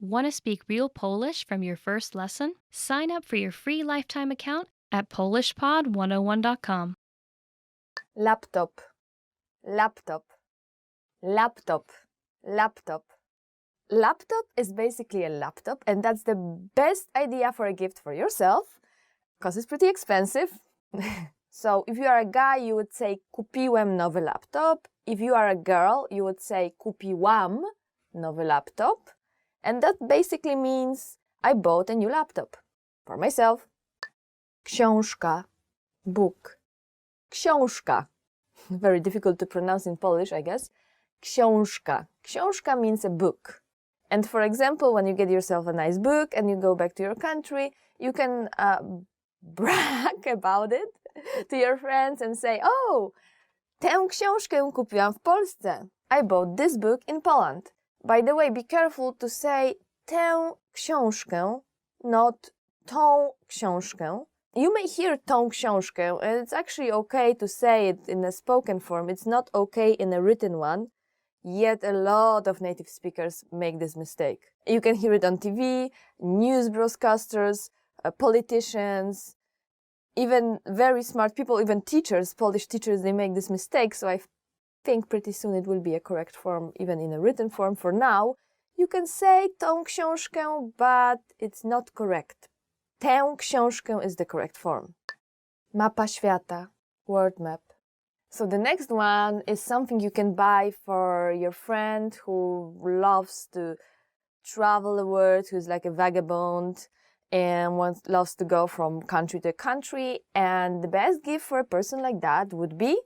Want to speak real Polish from your first lesson? Sign up for your free lifetime account at polishpod101.com. Laptop, laptop, laptop, laptop. Laptop is basically a laptop, and that's the best idea for a gift for yourself, because it's pretty expensive. So if you are a guy, you would say kupiłem nowy laptop. If you are a girl, you would say kupiłam nowy laptop. And that basically means I bought a new laptop for myself. Książka, book. Książka. Very difficult to pronounce in Polish, I guess. Książka. Książka means a book. And for example, when you get yourself a nice book and you go back to your country, you can brag about it to your friends and say, oh, tę książkę kupiłam w Polsce. I bought this book in Poland. By the way, be careful to say tę książkę, not tą książkę. You may hear tą książkę, and it's actually okay to say it in a spoken form. It's not okay in a written one. Yet a lot of native speakers make this mistake. You can hear it on TV, news broadcasters, politicians, even very smart people, even teachers, Polish teachers, they make this mistake. So I think pretty soon it will be a correct form, even in a written form. For now, you can say tą książkę, but it's not correct. Tę książkę is the correct form. Mapa świata, world map. So the next one is something you can buy for your friend who loves to travel the world, who's like a vagabond and loves to go from country to country. And the best gift for a person like that would be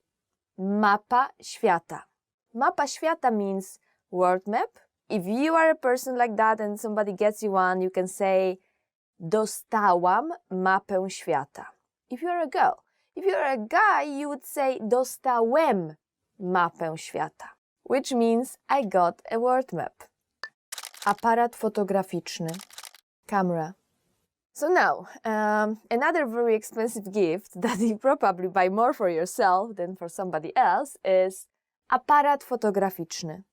mapa świata. Mapa świata means world map. If you are a person like that and somebody gets you one, you can say dostałam mapę świata. If you're a girl. If you're a guy, you would say dostałem mapę świata, which means I got a world map. Aparat fotograficzny, camera. So now, another very expensive gift that you probably buy more for yourself than for somebody else is aparat fotograficzny.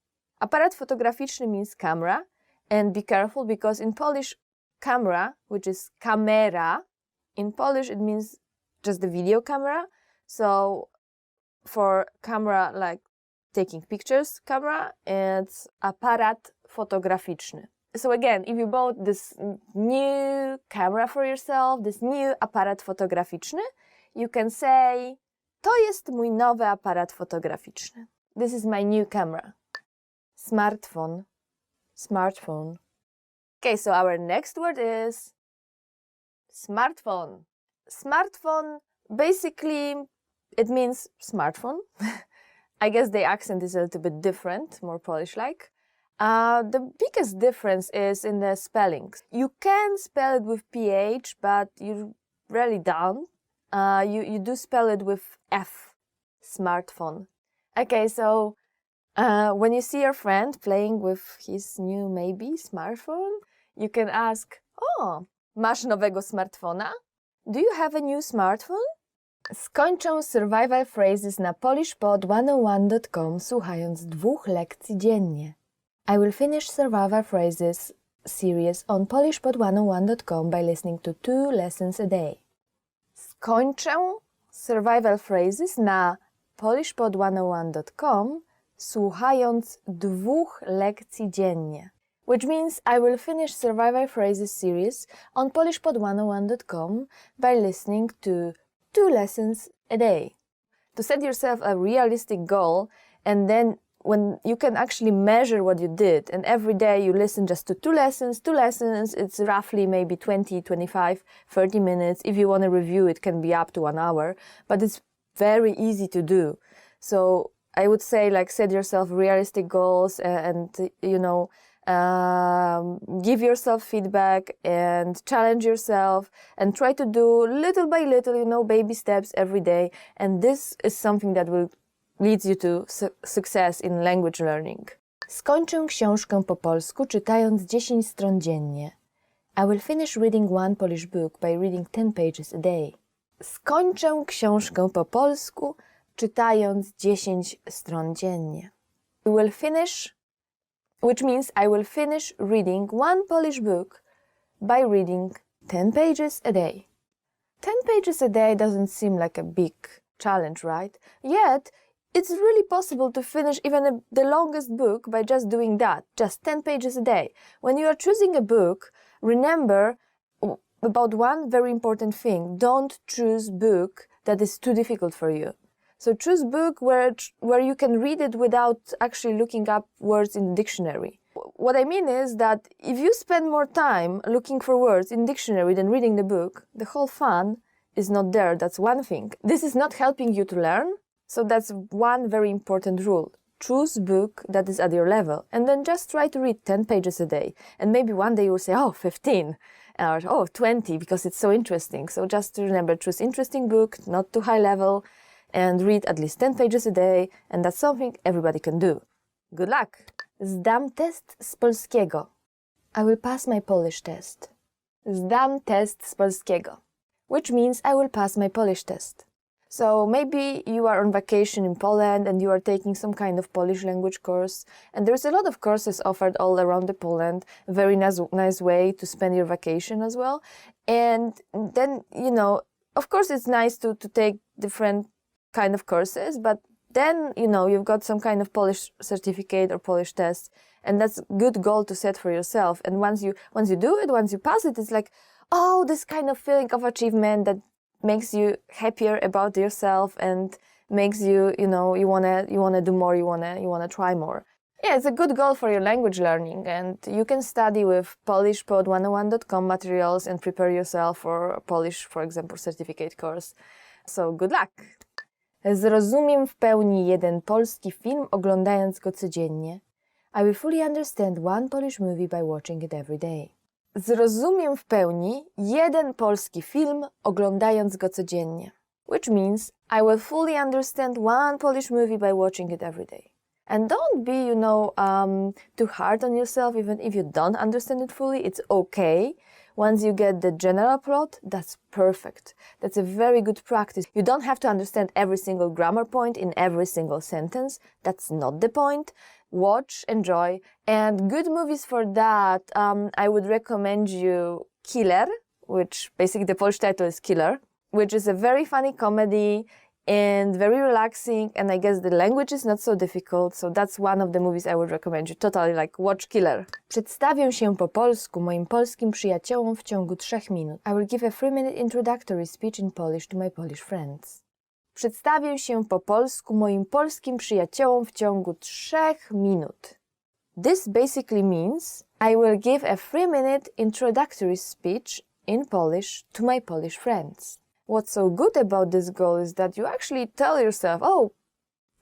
Aparat fotograficzny means camera, and be careful because in Polish, camera, which is kamera, in Polish it means just the video camera. So for camera, like taking pictures camera, it's aparat fotograficzny. So again, if you bought this new camera for yourself, this new aparat fotograficzny, you can say to jest mój nowy aparat fotograficzny. This is my new camera. Smartphone, smartphone. Okay, so our next word is smartphone. Smartphone, basically, it means smartphone. I guess the accent is a little bit different, more Polish-like. The biggest difference is in the spelling. You can spell it with PH, but you really don't. You do spell it with F, smartphone. Okay, so when you see your friend playing with his new maybe smartphone, you can ask, oh, masz nowego smartfona? Do you have a new smartphone? Skończę survival phrases na polishpod101.com słuchając 2 lekcji dziennie. I will finish survival phrases series on polishpod101.com by listening to 2 lessons a day. Skończę survival phrases na polishpod101.com słuchając 2 lekcji dziennie. Which means I will finish survival phrases series on polishpod101.com by listening to 2 lessons a day. To set yourself a realistic goal, and then when you can actually measure what you did, and every day you listen just to 2 lessons, it's roughly maybe 20, 25, 30 minutes. If you want to review, it can be up to 1 hour, but it's very easy to do. So I would say, like, set yourself realistic goals and you know, give yourself feedback and challenge yourself and try to do little by little, you know, baby steps every day. And this is something that will lead you to success in language learning. Skończę książkę po polsku czytając 10 stron dziennie. I will finish reading 1 Polish book by reading 10 pages a day. Skończę książkę po polsku czytając 10 stron dziennie. We will finish which means I will finish reading one Polish book by reading 10 pages a day. 10 pages a day doesn't seem like a big challenge, right? Yet, it's really possible to finish even the longest book by just doing that, just 10 pages a day. When you are choosing a book, remember about one very important thing. Don't choose book that is too difficult for you. So choose book where you can read it without actually looking up words in the dictionary. What I mean is that if you spend more time looking for words in dictionary than reading the book, the whole fun is not there. That's one thing. This is not helping you to learn. So that's one very important rule. Choose book that is at your level and then just try to read 10 pages a day. And maybe one day you'll say, oh, 15 or 20 because it's so interesting. So just remember, choose interesting book, not too high level, and read at least 10 pages a day. And that's something everybody can do. Good luck! Zdam test z polskiego. I will pass my Polish test. Zdam test z polskiego, which means I will pass my Polish test. So maybe you are on vacation in Poland and you are taking some kind of Polish language course, and there's a lot of courses offered all around the Poland, a very nice way to spend your vacation as well. And then, of course it's nice to take different kind of courses, but then, you've got some kind of Polish certificate or Polish test, and that's a good goal to set for yourself. And once you do it, once you pass it, it's like, oh, this kind of feeling of achievement that makes you happier about yourself and makes you, you wanna do more, you wanna try more. Yeah, it's a good goal for your language learning, and you can study with polishpod101.com materials and prepare yourself for a Polish, for example, certificate course. So good luck! Zrozumiem w pełni jeden polski film, oglądając go codziennie. I will fully understand one Polish movie by watching it every day. Zrozumiem w pełni jeden polski film, oglądając go codziennie. Which means I will fully understand one Polish movie by watching it every day. And don't be, too hard on yourself, even if you don't understand it fully, it's okay. Once you get the general plot, that's perfect. That's a very good practice. You don't have to understand every single grammar point in every single sentence. That's not the point. Watch, enjoy, and good movies for that. I would recommend you Killer, which basically the Polish title is Killer, which is a very funny comedy and very relaxing, and I guess the language is not so difficult, so that's one of the movies I would recommend you. Totally, watch Killer. Przedstawię się po polsku moim polskim przyjaciołom w ciągu 3 minut. I will give a 3-minute introductory speech in Polish to my Polish friends. Przedstawię się po polsku moim polskim przyjaciołom w ciągu 3 minut. This basically means I will give a 3-minute introductory speech in Polish to my Polish friends. What's so good about this goal is that you actually tell yourself, oh,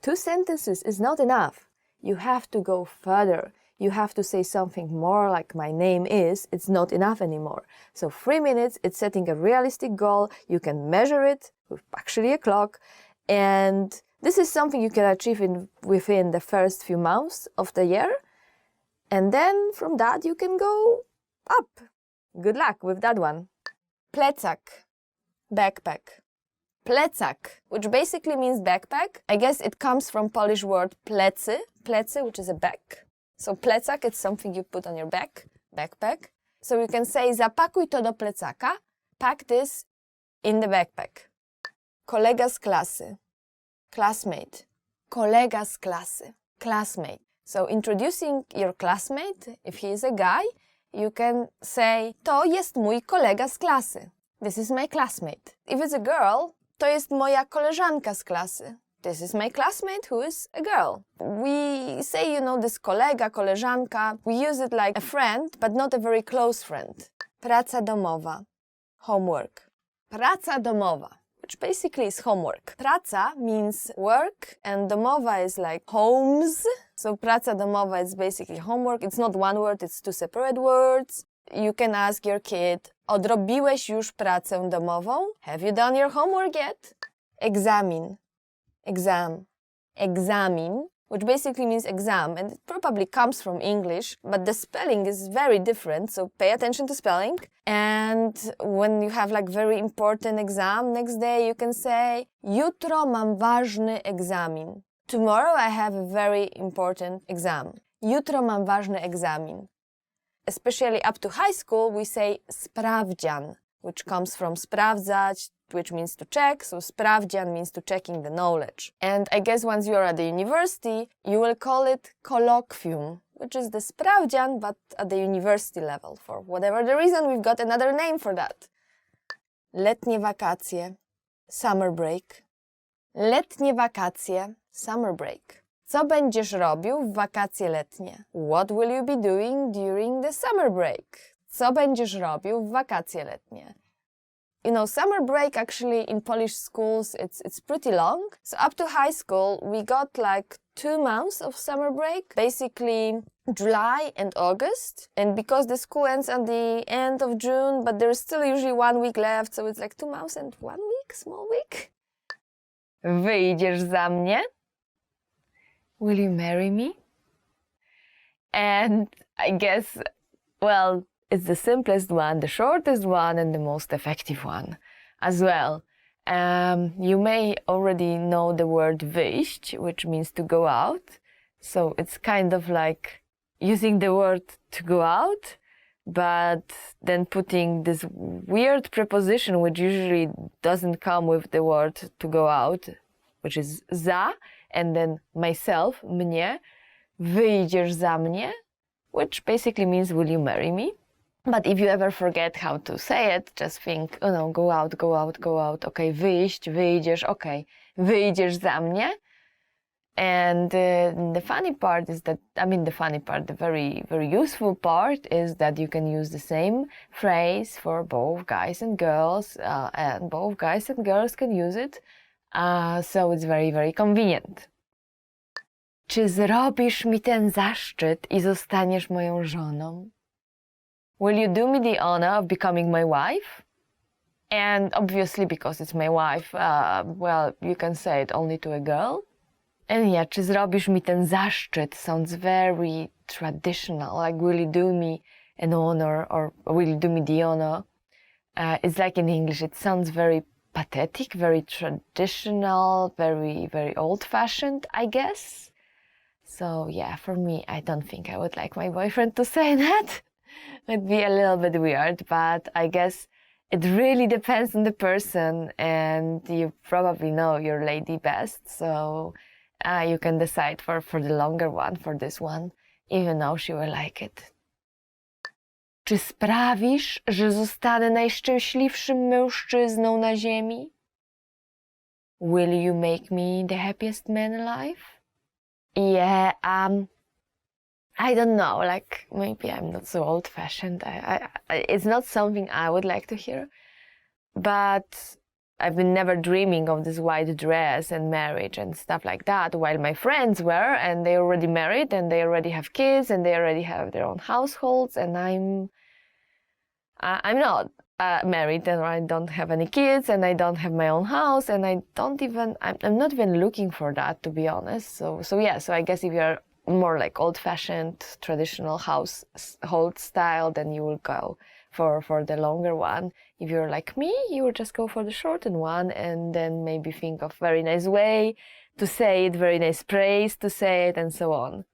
2 sentences is not enough. You have to go further. You have to say something more like my name is. It's not enough anymore. So 3 minutes, it's setting a realistic goal. You can measure it with actually a clock. And this is something you can achieve within the first few months of the year. And then from that, you can go up. Good luck with that one. Plecak. Backpack. Plecak, which basically means backpack. I guess it comes from Polish word plecy, which is a back. So plecak, it's something you put on your back, backpack. So you can say zapakuj to do plecaka, pack this in the backpack. Kolega z klasy, classmate. Kolega z klasy, classmate. So introducing your classmate, if he is a guy, you can say to jest mój kolega z klasy. This is my classmate. If it's a girl, to jest moja koleżanka z klasy. This is my classmate who is a girl. We say, this kolega, koleżanka. We use it like a friend, but not a very close friend. Praca domowa. Homework. Praca domowa, which basically is homework. Praca means work and domowa is like homes. So praca domowa is basically homework. It's not one word, it's 2 separate words. You can ask your kid, odrobiłeś już pracę domową? Have you done your homework yet? Egzamin. Exam. Egzamin, which basically means exam, and it probably comes from English, but the spelling is very different, so pay attention to spelling. And when you have very important exam next day, you can say, jutro mam ważny egzamin. Tomorrow I have a very important exam. Jutro mam ważny egzamin. Especially up to high school, we say sprawdzian, which comes from sprawdzać, which means to check, so sprawdzian means to checking the knowledge. And I guess once you're at the university, you will call it colloquium, which is the sprawdzian, but at the university level. For whatever the reason, we've got another name for that. Letnie wakacje, summer break. Letnie wakacje, summer break. Co będziesz robił w wakacje letnie? What will you be doing during the summer break? Co będziesz robił w wakacje letnie? You know, summer break actually in Polish schools, it's pretty long. So up to high school, we got like 2 months of summer break, basically July and August. And because the school ends at the end of June, but there's still usually 1 week left, so it's like 2 months and 1 week, small week. Wyjdziesz za mnie? Will you marry me? And I guess, well, it's the simplest one, the shortest one, and the most effective one as well. You may already know the word wyjść, which means to go out. So it's kind of like using the word to go out, but then putting this weird preposition, which usually doesn't come with the word to go out, which is za, and then myself, mnie, wyjdziesz za mnie, which basically means, will you marry me? But if you ever forget how to say it, just think, oh no, go out, go out, go out. Okay, wyjść, wyjdziesz, okay, wyjdziesz za mnie. And the funny part is that, the very, very useful part is that you can use the same phrase for both guys and girls, and both guys and girls can use it. So it's very, very convenient. Czy zrobisz mi ten zaszczyt i zostaniesz moją żoną? Will you do me the honor of becoming my wife? And obviously, because it's my wife, well, you can say it only to a girl. And yeah, czy zrobisz mi ten zaszczyt sounds very traditional, like will you do me an honor or will you do me the honor? It's like in English, it sounds very pathetic, very traditional, very, very old-fashioned, I guess. So yeah, for me, I don't think I would like my boyfriend to say that. It'd be a little bit weird, but I guess it really depends on the person, and you probably know your lady best, so you can decide for the longer one, for this one, even though she will like it. Czy sprawisz, że zostanę najszczęśliwszym mężczyzną na ziemi? Will you make me the happiest man alive? Yeah, I don't know, like maybe I'm not so old-fashioned. It's not something I would like to hear, but I've been never dreaming of this white dress and marriage and stuff like that, while my friends were, and they already married and they already have kids and they already have their own households, and I'm not married and I don't have any kids and I don't have my own house and I'm not even looking for that, to be honest. So I guess if you're more like old-fashioned, traditional household style, then you will go for the longer one. If you're like me, you will just go for the shortened one and then maybe think of very nice way to say it, very nice praise to say it, and so on.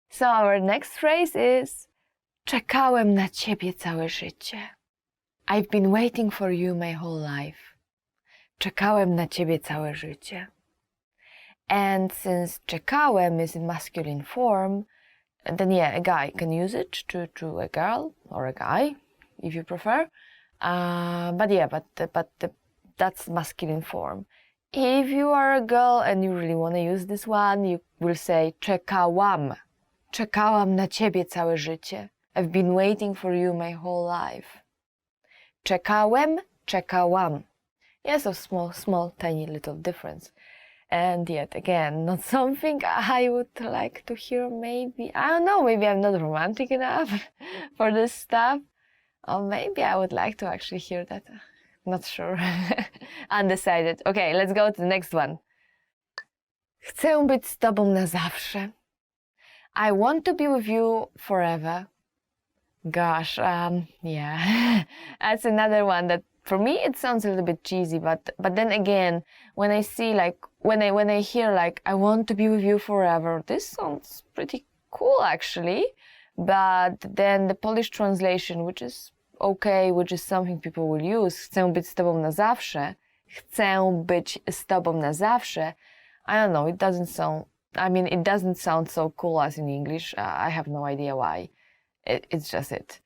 So our next phrase is czekałem na ciebie całe życie. I've been waiting for you my whole life. Czekałem na ciebie całe życie. And since czekałem is in masculine form, then yeah, a guy can use it to a girl or a guy, if you prefer. That's masculine form. If you are a girl and you really want to use this one, you will say czekałam. Czekałam na ciebie całe życie. I've been waiting for you my whole life. Czekałem, czekałam. Yeah, so small, tiny little difference. And yet again, not something I would like to hear, maybe. I don't know, maybe I'm not romantic enough for this stuff. Or maybe I would like to actually hear that. Not sure. Undecided. Okay, let's go to the next one. Chcę być z tobą na zawsze. I want to be with you forever. Gosh, yeah. That's another one that for me it sounds a little bit cheesy, but then again, when I hear like I want to be with you forever, this sounds pretty cool actually, but then the Polish translation, which is okay, which is something people will use, chcę być z tobą na zawsze, chcę być z tobą na zawsze, I don't know, it doesn't sound so cool as in English. I have no idea why. It's just it.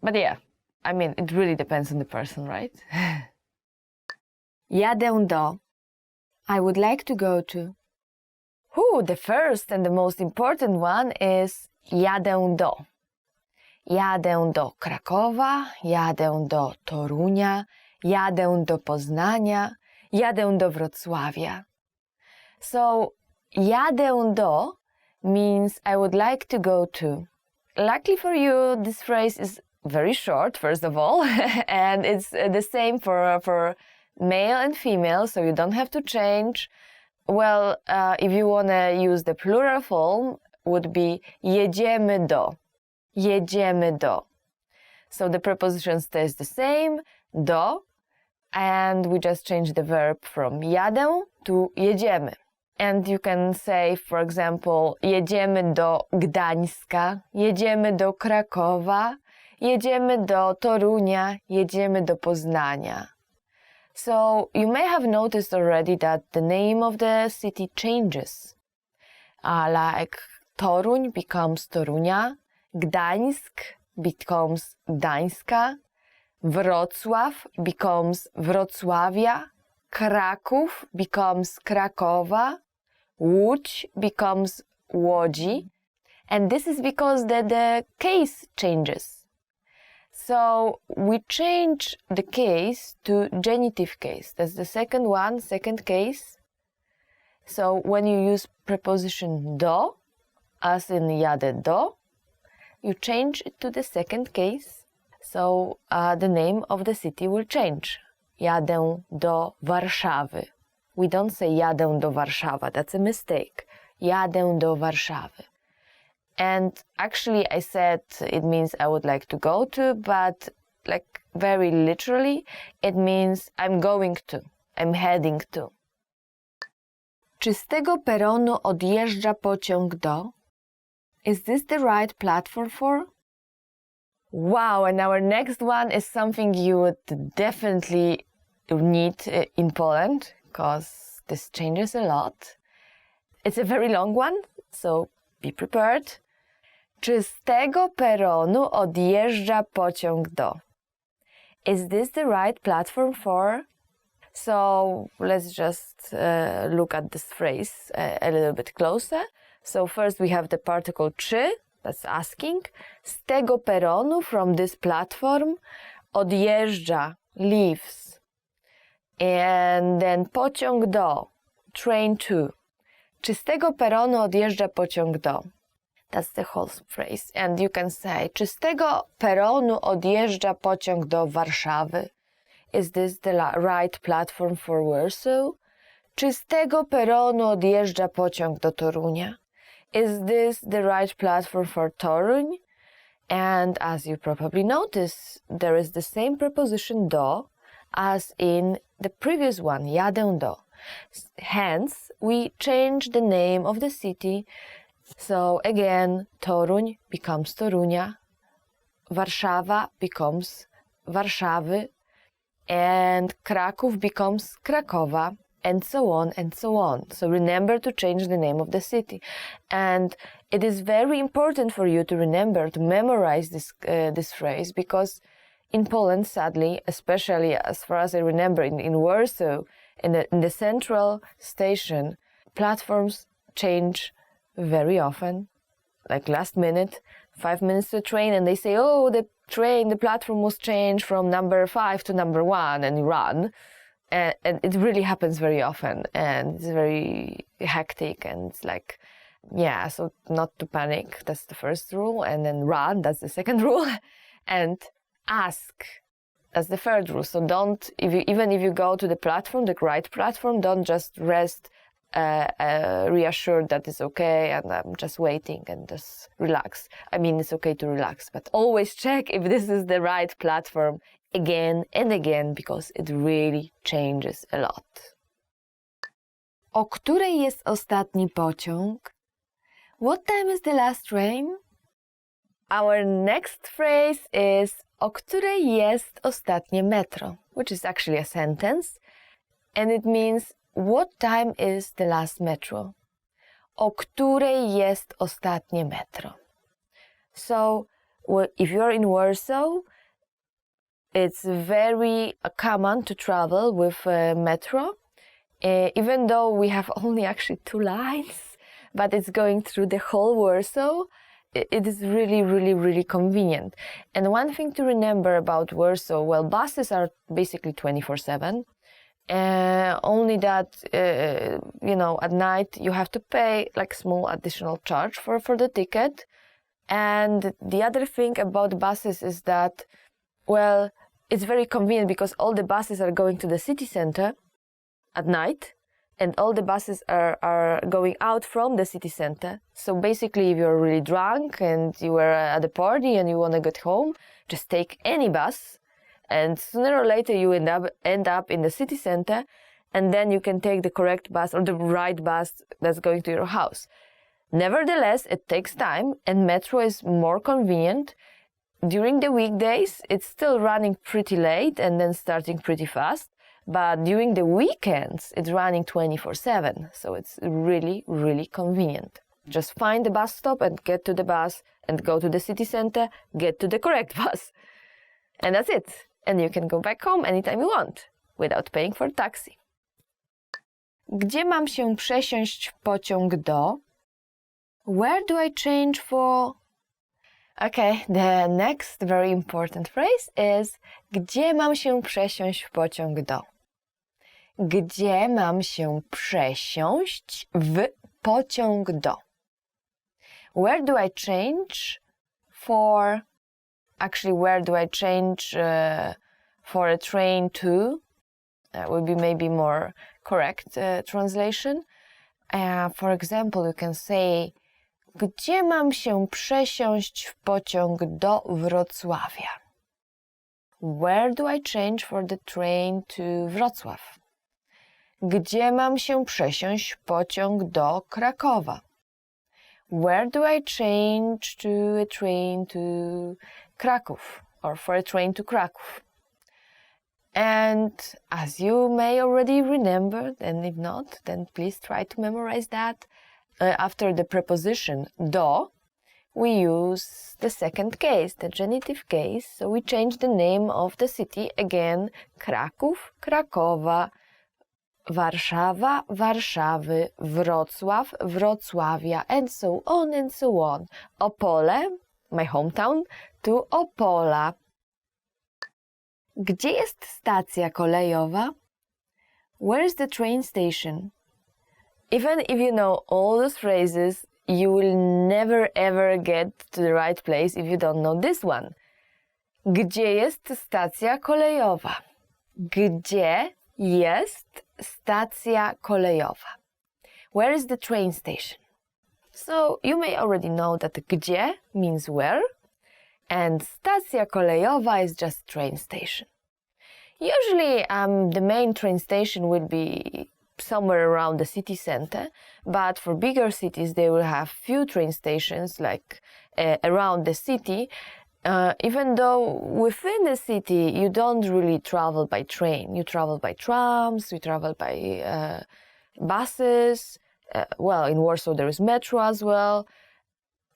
But yeah, it really depends on the person, right? Jadę do. I would like to go to. The first and the most important one is jadę do. Jadę do Krakowa, jadę do Torunia, jadę do Poznania, jadę do Wrocławia. So, jadę do means I would like to go to. Luckily for you, this phrase is very short, first of all, and it's the same for male and female, so you don't have to change. Well, if you want to use the plural form, would be jedziemy do. Jedziemy do. So the preposition stays the same, do, and we just change the verb from jadę to jedziemy. And you can say, for example, jedziemy do Gdańska, jedziemy do Krakowa, jedziemy do Torunia, jedziemy do Poznania. So you may have noticed already that the name of the city changes. Like Toruń becomes Torunia, Gdańsk becomes Gdańska, Wrocław becomes Wrocławia, Kraków becomes Krakowa, Łódź becomes Łodzi, and this is because the case changes. So we change the case to genitive case. That's the second one, second case. So when you use preposition do, as in jadę do, you change it to the second case. So the name of the city will change. Jadę do Warszawy. We don't say jadę do Warszawa. That's a mistake. Jadę do Warszawy. And actually I said it means I would like to go to, but like very literally it means I'm going to, I'm heading to. Czy z tego peronu odjeżdża pociąg do? Is this the right platform for? Wow, and our next one is something you would definitely need in Poland, because this changes a lot. It's a very long one, so be prepared. Czy z tego peronu odjeżdża pociąg do? Is this the right platform for? So let's just look at this phrase a little bit closer. So first we have the particle czy, that's asking. Z tego peronu, from this platform, odjeżdża, leaves. And then pociąg do, train to. Czy z tego peronu odjeżdża pociąg do? That's the whole phrase. And you can say, czy z tego peronu odjeżdża pociąg do Warszawy? Is this the right platform for Warsaw? Czy z tego peronu odjeżdża pociąg do Torunia? Is this the right platform for Toruń? And as you probably notice, there is the same preposition do as in the previous one, jadę do. Hence, we change the name of the city. So again, Toruń becomes Torunia, Warszawa becomes Warszawy, and Kraków becomes Krakowa, and so on and so on. So remember to change the name of the city. And it is very important for you to remember to memorize this phrase, because in Poland, sadly, especially as far as I remember in Warsaw, in the central station, platforms change very often, like last minute, 5 minutes to the train, and they say, oh, the platform was changed from number 5 to number 1, and you run. And it really happens very often, and it's very hectic, and it's like, yeah, so not to panic, that's the first rule, and then run, that's the second rule, and ask, that's the third rule. So don't, even if you go to the platform, the right platform, don't just rest reassured that it's okay and I'm just waiting and just relax. It's okay to relax, but always check if this is the right platform again and again, because it really changes a lot. O której jest ostatni pociąg? What time is the last train? Our next phrase is o której jest ostatnie metro, which is actually a sentence, and it means what time is the last metro? O której jest ostatnie metro? So, if you're in Warsaw, it's very common to travel with metro, even though we have only actually 2 lines, but it's going through the whole Warsaw. It is really, really, really convenient. And one thing to remember about Warsaw, well, buses are basically 24/7. Only that, at night you have to pay like small additional charge for the ticket. And the other thing about buses is that, well, it's very convenient because all the buses are going to the city center at night, and all the buses are going out from the city center. So basically, if you're really drunk and you were at a party and you want to get home, just take any bus, and sooner or later you end up in the city center, and then you can take the correct bus or the right bus that's going to your house. Nevertheless, it takes time, and metro is more convenient. During the weekdays, it's still running pretty late and then starting pretty fast. But during the weekends, it's running 24/7, so it's really, really convenient. Just find the bus stop and get to the bus and go to the city center, get to the correct bus. And that's it. And you can go back home anytime you want, without paying for taxi. Gdzie mam się przesiąść w pociąg do? Where do I change for? Okay, the next very important phrase is gdzie mam się przesiąść w pociąg do? Gdzie mam się przesiąść w pociąg do? Where do I change for? Actually, where do I change for a train to? That would be maybe more correct translation. For example, you can say gdzie mam się przesiąść w pociąg do Wrocławia? Where do I change for the train to Wrocław? Gdzie mam się przesiąść w pociąg do Krakowa? Where do I change to a train to Kraków, or for a train to Kraków? And as you may already remember, and if not, then please try to memorize that. After the preposition do, we use the second case, the genitive case. So we change the name of the city again: Kraków, Krakowa, Warszawa, Warszawy, Wrocław, Wrocławia, and so on and so on. Opole, my hometown, to Opola. Gdzie jest stacja kolejowa? Where is the train station? Even if you know all those phrases, you will never ever get to the right place if you don't know this one. Gdzie jest stacja kolejowa? Gdzie jest stacja kolejowa? Where is the train station? So you may already know that gdzie means where, and stacja kolejowa is just train station. Usually the main train station will be somewhere around the city center, but for bigger cities they will have few train stations like around the city, even though within the city you don't really travel by train. You travel by trams, you travel by buses. Well, in Warsaw there is metro as well,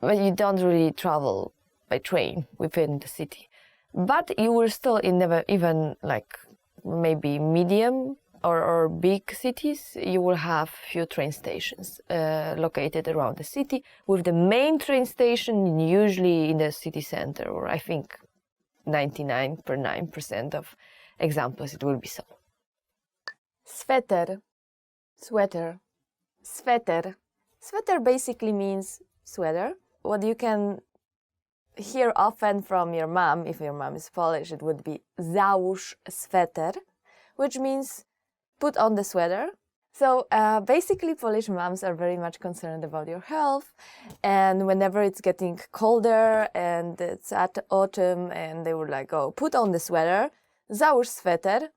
but you don't really travel by train within the city. But you will still even like maybe medium or big cities, you will have few train stations located around the city, with the main train station usually in the city center, or I think 99.9% of examples it will be so. Sweater, sweater, sweater. Sweater basically means sweater. What you can hear often from your mom, if your mom is Polish, it would be załóż sweter, which means put on the sweater. So basically Polish moms are very much concerned about your health, and whenever it's getting colder and it's at autumn and they would like, oh, put on the sweater, załóż sweter.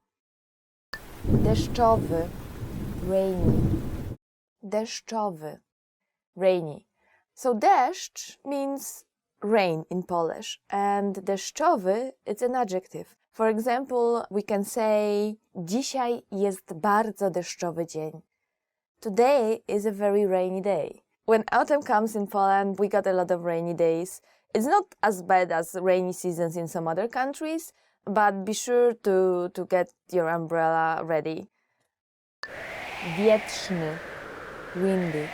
Deszczowy, rainy. Deszczowy, rainy. So deszcz means rain in Polish, and deszczowy, it's an adjective. For example, we can say dzisiaj jest bardzo deszczowy dzień. Today is a very rainy day. When autumn comes in Poland, we got a lot of rainy days. It's not as bad as rainy seasons in some other countries, but be sure to get your umbrella ready. Wietrzny, windy.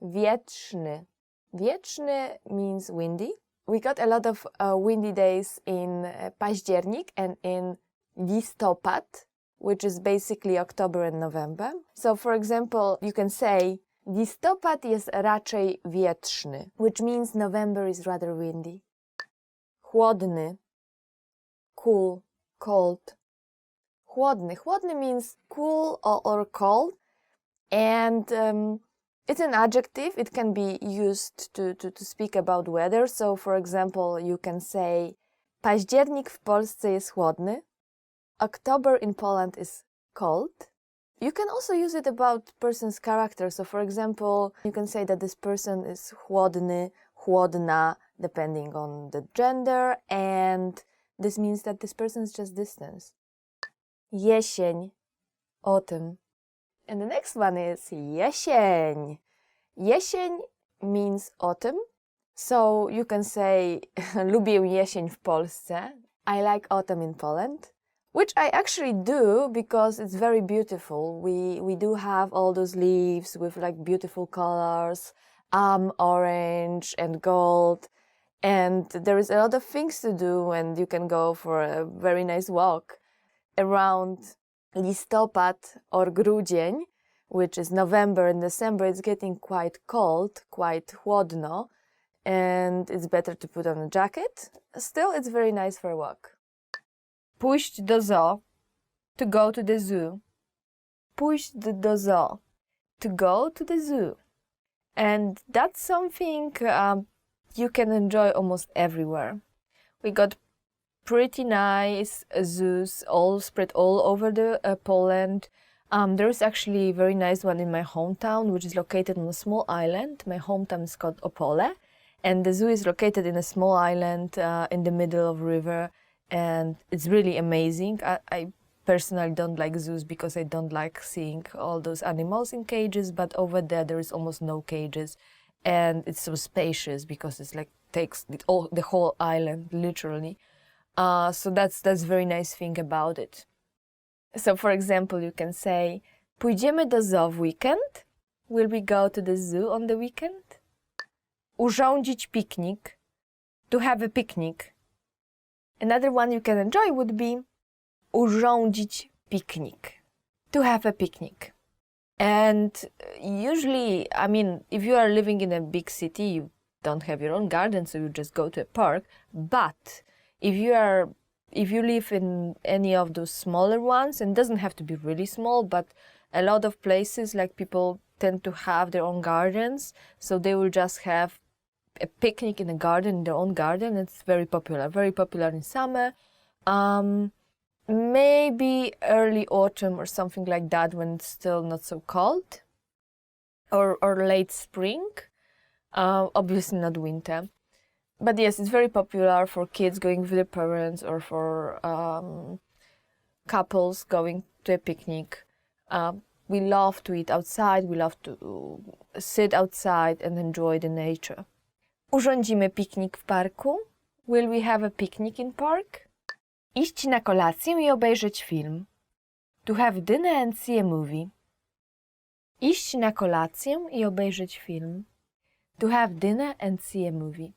Wietrzny. Wietrzny means windy. We got a lot of windy days in październik and in listopad, which is basically October and November. So for example, you can say listopad jest raczej wietrzny, which means November is rather windy. Chłodny, cool, cold. Chłodny. Chłodny means cool or cold, and it's an adjective. It can be used to speak about weather. So for example, you can say październik w Polsce jest chłodny. October in Poland is cold. You can also use it about person's character. So for example, you can say that this person is chłodny, chłodna, depending on the gender, and this means that this person is just distance. Jesień, autumn. And the next one is jesień. Jesień means autumn. So you can say lubię jesień w Polsce. I like autumn in Poland. Which I actually do because it's very beautiful. We do have all those leaves with like beautiful colors, orange and gold. And there is a lot of things to do, and you can go for a very nice walk around listopad or grudzień, which is November and December. It's getting quite cold, quite chłodno, and it's better to put on a jacket. Still, it's very nice for a walk. Pójść do zoo, to go to the zoo. Pójść do zoo, to go to the zoo. And that's something you can enjoy almost everywhere. We got pretty nice zoos all spread all over Poland. There's actually a very nice one in my hometown, which is located on a small island. My hometown is called Opole, and the zoo is located in a small island in the middle of a river, and it's really amazing. I personally don't like zoos because I don't like seeing all those animals in cages, but over there is almost no cages, and it's so spacious because it's like takes the whole island literally. So that's very nice thing about it. So for example, you can say pójdziemy do zoo w weekend. Will we go to the zoo on the weekend? Urządzić piknik. To have a picnic. Another one you can enjoy would be urządzić piknik. To have a picnic. And usually, I mean, if you are living in a big city, you don't have your own garden, so you just go to a park. But if you live in any of those smaller ones, and it doesn't have to be really small, but a lot of places, like people tend to have their own gardens, so they will just have a picnic in a garden, in their own garden. It's very popular in summer. Maybe early autumn or something like that when it's still not so cold, or late spring. Obviously not winter. But yes, it's very popular for kids going with their parents, or for couples going to a picnic. We love to eat outside, we love to sit outside and enjoy the nature. Urządzimy piknik w parku. Will we have a picnic in park? Iść na kolację i obejrzeć film. To have dinner and see a movie. Iść na kolację i obejrzeć film. To have dinner and see a movie.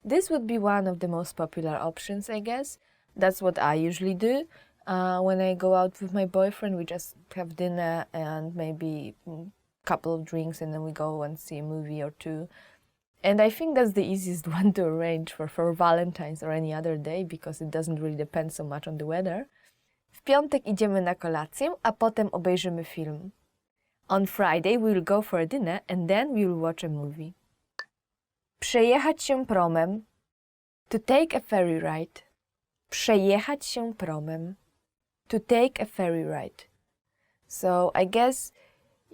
This would be one of the most popular options, I guess. That's what I usually do. When I go out with my boyfriend, we just have dinner and maybe a couple of drinks, and then we go and see a movie or two. And I think that's the easiest one to arrange for Valentine's or any other day, because it doesn't really depend so much on the weather. W piątek idziemy na kolację, a potem obejrzymy film. On Friday we will go for a dinner and then we will watch a movie. Przejechać się promem. To take a ferry ride. Przejechać się promem. To take a ferry ride. So I guess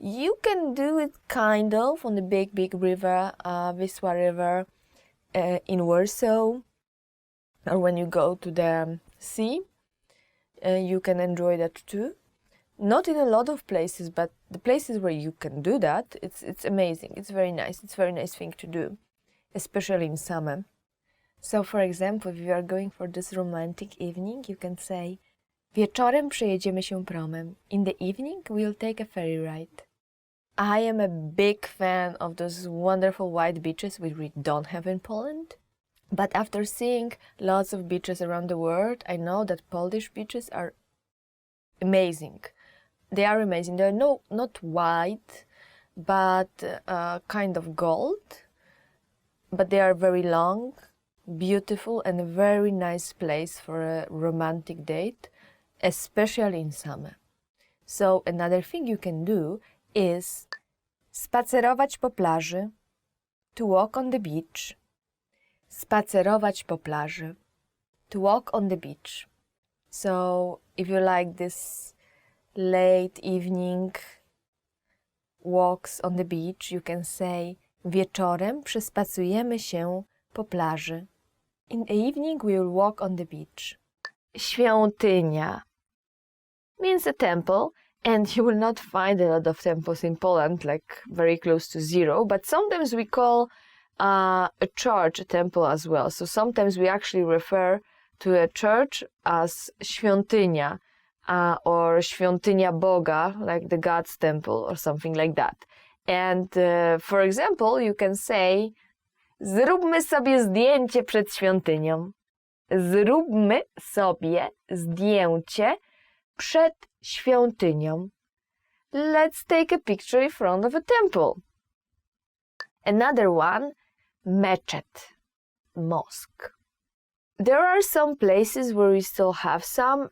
You can do it kind of on the big river, Wisła River, in Warsaw, or when you go to the sea, you can enjoy that too. Not in a lot of places, but the places where you can do that, it's amazing. It's very nice. It's a very nice thing to do, especially in summer. So, for example, if you are going for this romantic evening, you can say, wieczorem przejedziemy się promem. In the evening, we'll take a ferry ride. I am a big fan of those wonderful white beaches which we don't have in Poland. But after seeing lots of beaches around the world, I know that Polish beaches are amazing. They are amazing. They're not white, but kind of gold. But they are very long, beautiful, and a very nice place for a romantic date, especially in summer. So another thing you can do is spacerować po plaży, to walk on the beach. Spacerować po plaży, to walk on the beach. So if you like this late evening walks on the beach, you can say wieczorem przespacujemy się po plaży. In the evening we will walk on the beach. Świątynia means a temple, and you will not find a lot of temples in Poland, like very close to zero, but sometimes we call a church a temple as well. So sometimes we actually refer to a church as świątynia or świątynia Boga, like the God's temple or something like that. And for example, you can say zróbmy sobie zdjęcie przed świątynią. Zróbmy sobie zdjęcie przed świątynią. Let's take a picture in front of a temple. Another one, meczet, mosque. There are some places where we still have some.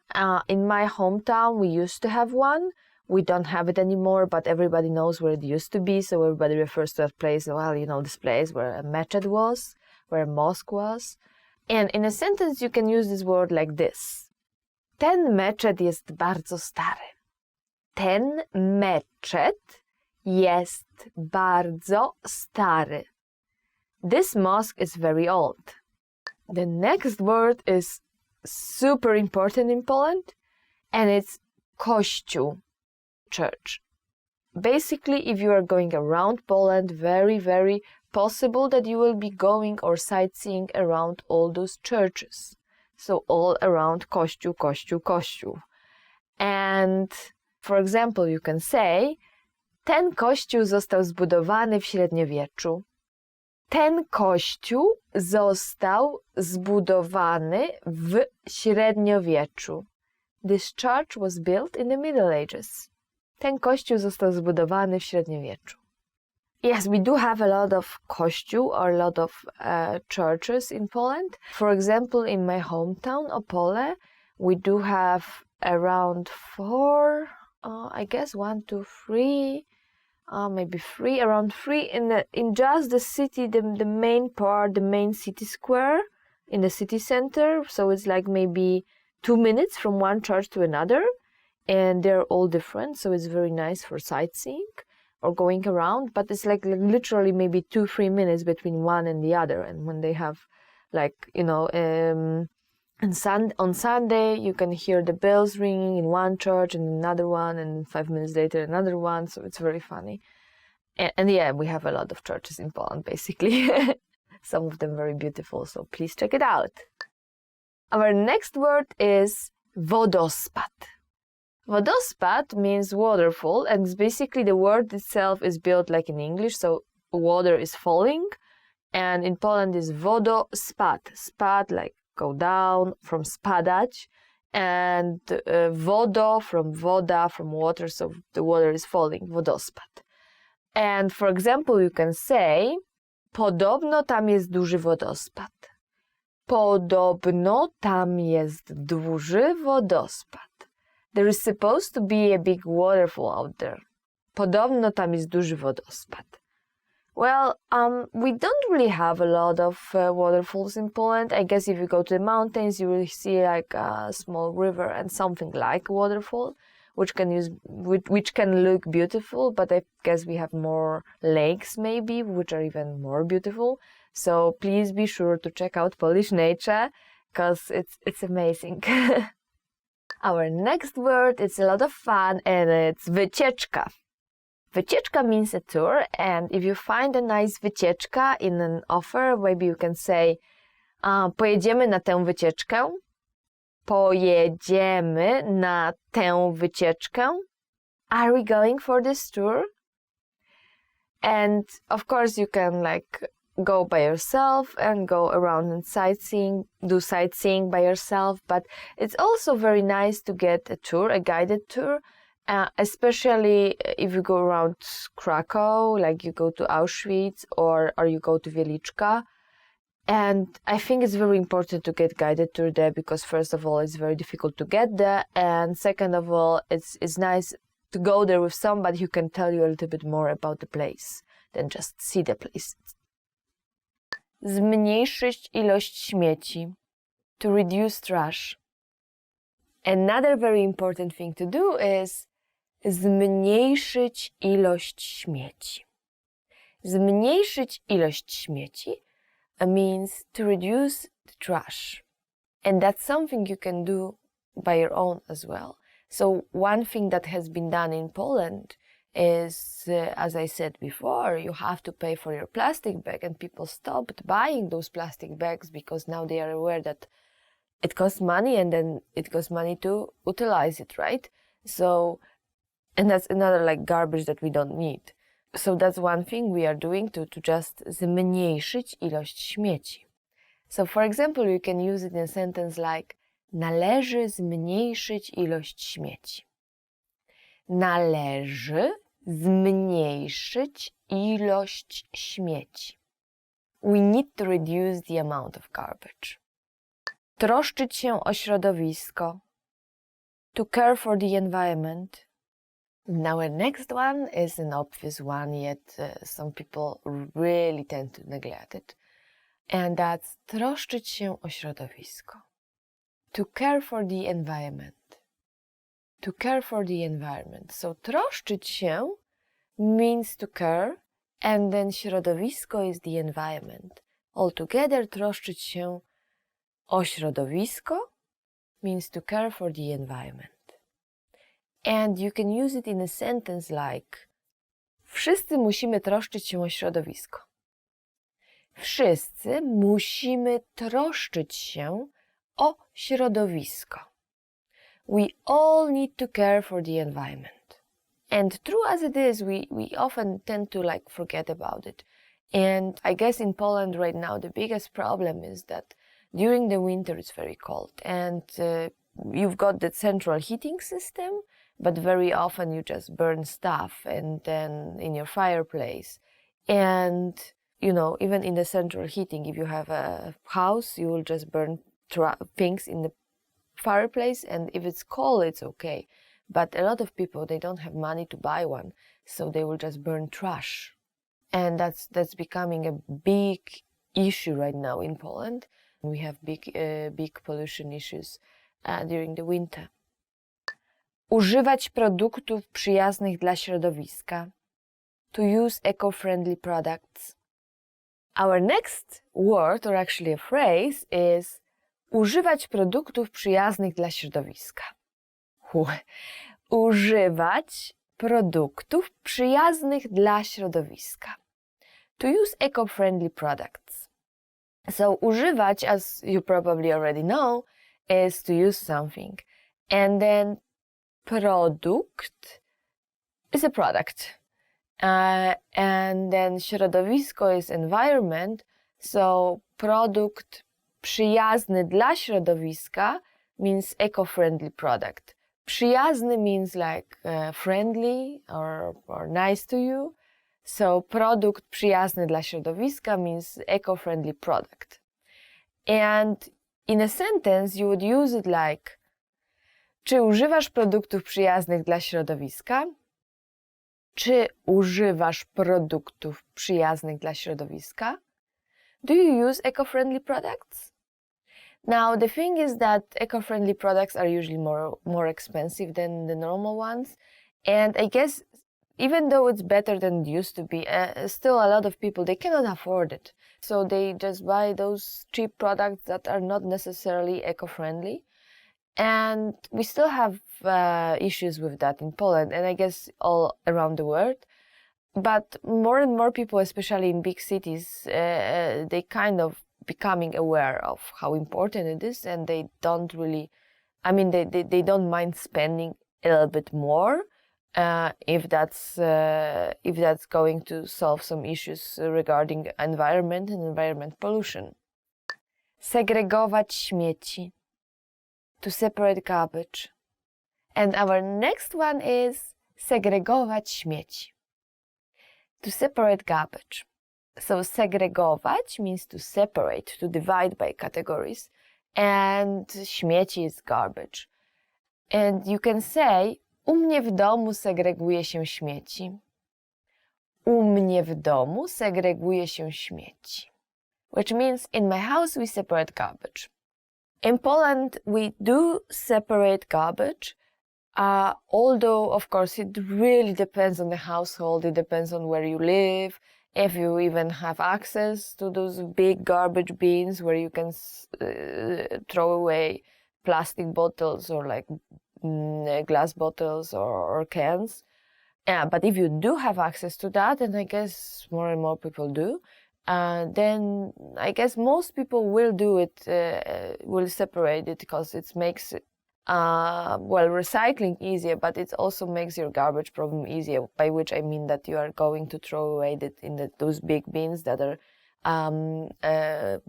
In my hometown, we used to have one. We don't have it anymore, but everybody knows where it used to be, so everybody refers to that place, well, you know, this place where a meczet was, where a mosque was. And in a sentence, you can use this word like this. Ten meczet jest bardzo stary. Ten meczet jest bardzo stary. This mosque is very old. The next word is super important in Poland, and it's kościół, church. Basically, if you are going around Poland, very, very possible that you will be going or sightseeing around all those churches. So all around kościół, kościół, kościół. And for example, you can say, ten kościół został zbudowany w średniowieczu. Ten kościół został zbudowany w średniowieczu. This church was built in the Middle Ages. Ten kościół został zbudowany w średniowieczu. Yes, we do have a lot of kościół or a lot of churches in Poland. For example, in my hometown, Opole, we do have around four, I guess 1, 2, 3, maybe three, around three in just the city, the main part, the main city square in the city center. So it's like maybe 2 minutes from one church to another, and they're all different. So it's very nice for sightseeing or going around, but it's like literally maybe 2-3 minutes between one and the other. And when they have, like, you know, on Sunday you can hear the bells ringing in one church and another one, and 5 minutes later another one. So it's very funny. And yeah, we have a lot of churches in Poland, basically. Some of them very beautiful, so please check it out. Our next word is wodospad. Wodospad means waterfall, and basically the word itself is built like in English, so water is falling, and in Poland is wodospad. Spad, like go down, from spadać, and wodo from woda, from water, so the water is falling, wodospad. And for example, you can say, podobno tam jest duży wodospad. Podobno tam jest duży wodospad. There is supposed to be a big waterfall out there. Podobno tam jest duży wodospad. Well, we don't really have a lot of waterfalls in Poland. I guess if you go to the mountains, you will see like a small river and something like a waterfall. which can look beautiful, but I guess we have more lakes maybe, which are even more beautiful. So please be sure to check out Polish nature, because it's amazing. Our next word is a lot of fun, and it's wycieczka. Wycieczka means a tour, and if you find a nice wycieczka in an offer, maybe you can say pojedziemy na tę wycieczkę. Pojedziemy na tę wycieczkę. Are we going for this tour? And of course you can like go by yourself and go around and do sightseeing by yourself, but it's also very nice to get a tour, a guided tour, especially if you go around Krakow, like you go to Auschwitz or you go to Wieliczka. And I think it's very important to get guided tour there, because first of all, it's very difficult to get there, and second of all, it's nice to go there with somebody who can tell you a little bit more about the place than just see the place. Zmniejszyć ilość śmieci. To reduce trash. Another very important thing to do is zmniejszyć ilość śmieci. Zmniejszyć ilość śmieci means to reduce the trash. And that's something you can do by your own as well. So one thing that has been done in Poland is, as I said before, you have to pay for your plastic bag, and people stopped buying those plastic bags because now they are aware that it costs money, and then it costs money to utilize it, right? So, and that's another like garbage that we don't need. So that's one thing we are doing to just zmniejszyć ilość śmieci. So for example, you can use it in a sentence like należy zmniejszyć ilość śmieci. Należy zmniejszyć ilość śmieci. We need to reduce the amount of garbage. Troszczyć się o środowisko. To care for the environment. Now our next one is an obvious one, yet some people really tend to neglect it. And that's troszczyć się o środowisko. To care for the environment. To care for the environment. So troszczyć się means to care, and then środowisko is the environment. Altogether troszczyć się o środowisko means to care for the environment. And you can use it in a sentence like wszyscy musimy troszczyć się o środowisko. Wszyscy musimy troszczyć się o środowisko. We all need to care for the environment. And true as it is, we often tend to like forget about it. And I guess in Poland right now, the biggest problem is that during the winter it's very cold, and you've got the central heating system, but very often you just burn stuff and then in your fireplace. And, you know, even in the central heating, if you have a house, you will just burn things in the fireplace, and if it's cold, it's okay. But a lot of people, they don't have money to buy one, so they will just burn trash. And that's becoming a big issue right now in Poland. We have big pollution issues during the winter. Używać produktów przyjaznych dla środowiska. To use eco-friendly products. Our next word, or actually a phrase, is używać produktów przyjaznych dla środowiska. Używać produktów przyjaznych dla środowiska. To use eco-friendly products. So używać, as you probably already know, is to use something. And then produkt is a product. And then środowisko is environment. So produkt przyjazny dla środowiska means eco-friendly product. Przyjazny means like friendly or nice to you. So produkt przyjazny dla środowiska means eco-friendly product. And in a sentence you would use it like: czy używasz produktów przyjaznych dla środowiska? Czy używasz produktów przyjaznych dla środowiska? Do you use eco-friendly products? Now, the thing is that eco-friendly products are usually more expensive than the normal ones. And I guess even though it's better than it used to be, still a lot of people, they cannot afford it. So they just buy those cheap products that are not necessarily eco-friendly. And we still have issues with that in Poland, and I guess all around the world. But more and more people, especially in big cities, they kind of becoming aware of how important it is, and they don't really, they don't mind spending a little bit more if that's going to solve some issues regarding environment and environment pollution. Segregować śmieci. To separate garbage. And our next one is segregować śmieci. To separate garbage. So segregować means to separate, to divide by categories, and śmieci is garbage. And you can say, u mnie w domu segreguje się śmieci. U mnie w domu segreguje się śmieci. Which means, in my house we separate garbage. In Poland, we do separate garbage, although, of course, it really depends on the household. It depends on where you live, if you even have access to those big garbage bins where you can throw away plastic bottles or like glass bottles or cans. Yeah, but if you do have access to that, and I guess more and more people do, then I guess most people will do it, will separate it, because it makes recycling easier, but it also makes your garbage problem easier, by which I mean that you are going to throw away that in those big bins that are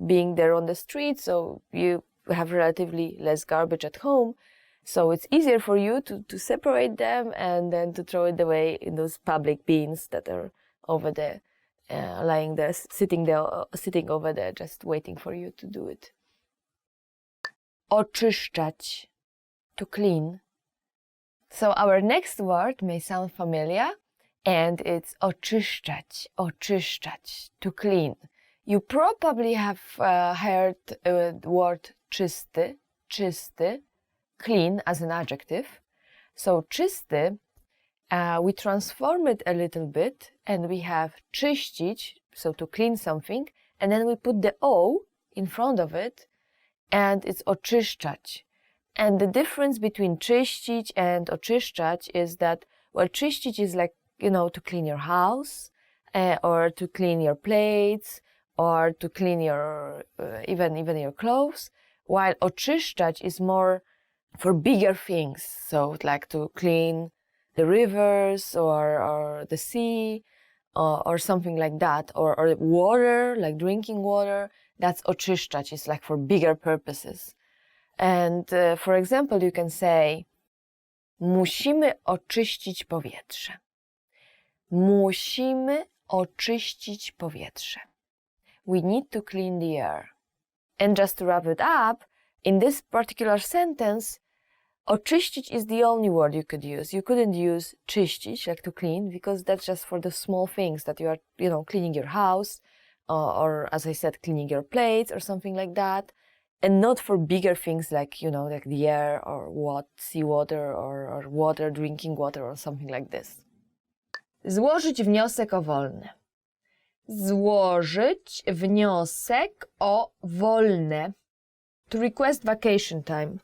being there on the street, so you have relatively less garbage at home. So it's easier for you to separate them and then to throw it away in those public bins that are over there. Lying there, sitting over there, just waiting for you to do it. Oczyszczać, to clean. So our next word may sound familiar, and it's oczyszczać, oczyszczać, to clean. You probably have heard the word czysty, czysty, clean as an adjective. So czysty, we transform it a little bit, and we have czyścić, so to clean something, and then we put the O in front of it, and it's oczyszczać. And the difference between czyścić and oczyszczać is that, well, czyścić is like, to clean your house, or to clean your plates, or to clean your, even your clothes, while oczyszczać is more for bigger things, so like to clean the rivers or the sea or something like that, or water, like drinking water. That's oczyszczać, is like for bigger purposes. And for example, you can say, musimy oczyścić powietrze. Musimy oczyścić powietrze. We need to clean the air. And just to wrap it up, in this particular sentence, oczyścić is the only word you could use. You couldn't use czyścić, like to clean, because that's just for the small things that you are, cleaning your house, or as I said, cleaning your plates or something like that, and not for bigger things like, like the air or seawater or water, drinking water or something like this. Złożyć wniosek o wolne. Złożyć wniosek o wolne. To request vacation time.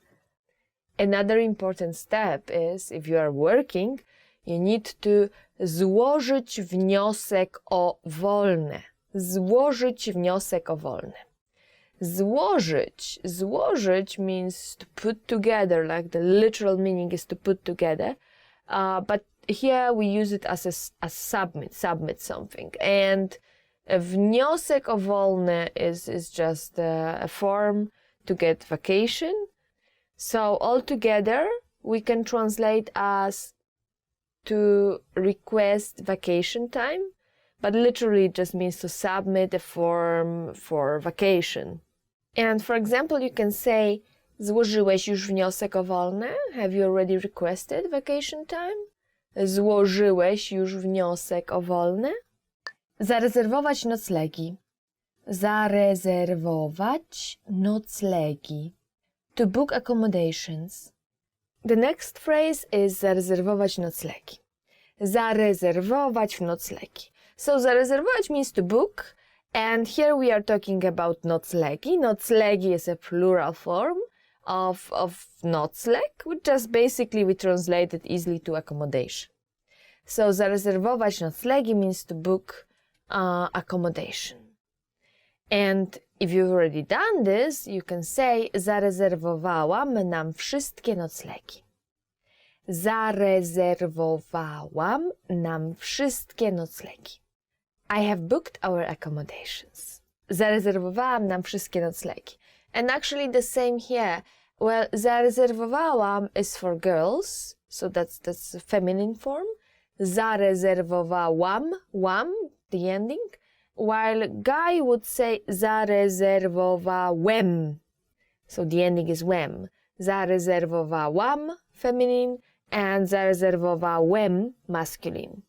Another important step is, if you are working, you need to złożyć wniosek o wolne. Złożyć wniosek o wolne. Złożyć means to put together, like the literal meaning is to put together, but here we use it as submit something. And a wniosek o wolne is just a form to get vacation. So altogether, we can translate as to request vacation time, but literally it just means to submit a form for vacation. And for example, you can say, złożyłeś już wniosek o wolne? Have you already requested vacation time? Złożyłeś już wniosek o wolne? Zarezerwować noclegi. Zarezerwować noclegi. To book accommodations. The next phrase is zarezerwować noclegi. Zarezerwować noclegi. So zarezerwować means to book, and here we are talking about noclegi. Noclegi is a plural form of nocleg, which just basically we translate it easily to accommodation. So zarezerwować noclegi means to book accommodation. And if you've already done this, you can say zarezerwowałam nam wszystkie noclegi. Zarezerwowałam nam wszystkie noclegi. I have booked our accommodations. Zarezerwowałam nam wszystkie noclegi. And actually the same here. Well, zarezerwowałam is for girls, so that's the feminine form. Zarezerwowałam, the ending, while guy would say zarezerwowałem. So the ending is wem. Zarezerwowałam, feminine, and zarezerwowałem, masculine.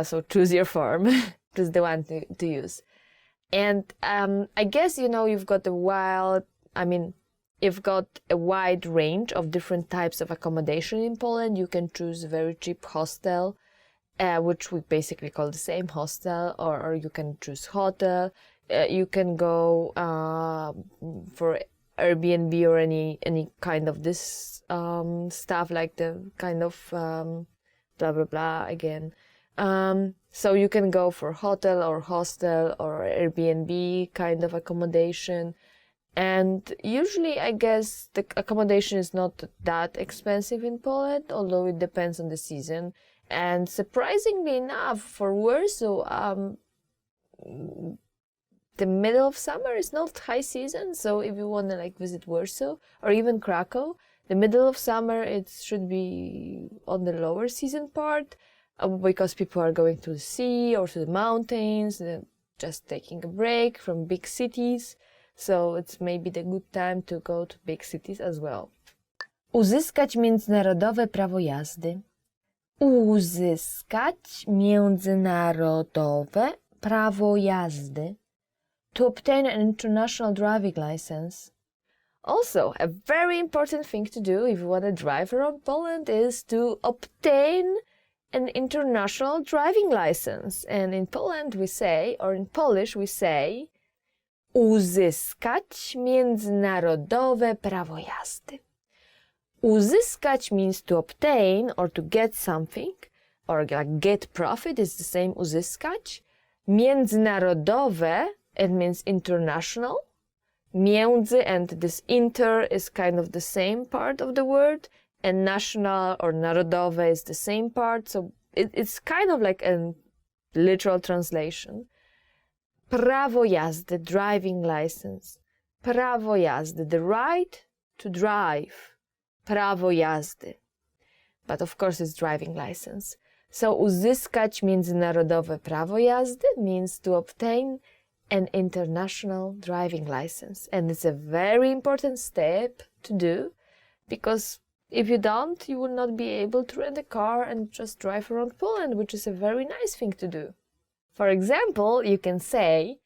So choose your form. Choose the one to use. And I guess, you've got a wide range of different types of accommodation in Poland. You can choose a very cheap hostel, which we basically call the same hostel, or you can choose hotel. You can go for Airbnb or any kind of this stuff, like the kind of blah blah blah again. So you can go for hotel or hostel or Airbnb kind of accommodation. And usually, I guess, the accommodation is not that expensive in Poland, although it depends on the season. And surprisingly enough, for Warsaw, the middle of summer is not high season. So if you want to visit Warsaw or even Krakow, the middle of summer, it should be on the lower season part, because people are going to the sea or to the mountains, just taking a break from big cities. So it's maybe the good time to go to big cities as well. Uzyskać międzynarodowe prawo jazdy. Uzyskać międzynarodowe prawo jazdy. To obtain an international driving license. Also, a very important thing to do if you want to drive around Poland is to obtain an international driving license. And in Poland we say, or in Polish we say, uzyskać międzynarodowe prawo jazdy. Uzyskać means to obtain or to get something, or get profit is the same uzyskać. Międzynarodowe, it means international. Między and this inter is kind of the same part of the word, and national or narodowe is the same part, so it's kind of like a literal translation. Prawo jazdy, driving license. Prawo jazdy, the right to drive. Prawo jazdy. But of course it's driving license. So uzyskać międzynarodowe prawo jazdy means to obtain an international driving license. And it's a very important step to do, because if you don't, you will not be able to rent a car and just drive around Poland, which is a very nice thing to do. For example, you can say,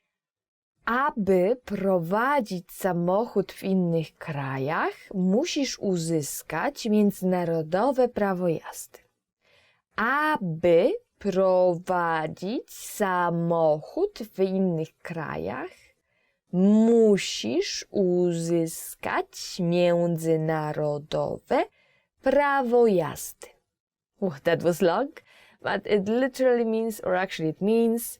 aby prowadzić samochód w innych krajach, musisz uzyskać międzynarodowe prawo jazdy. Aby prowadzić samochód w innych krajach, musisz uzyskać międzynarodowe prawo jazdy. Oh, that was long, but it literally means, or actually it means,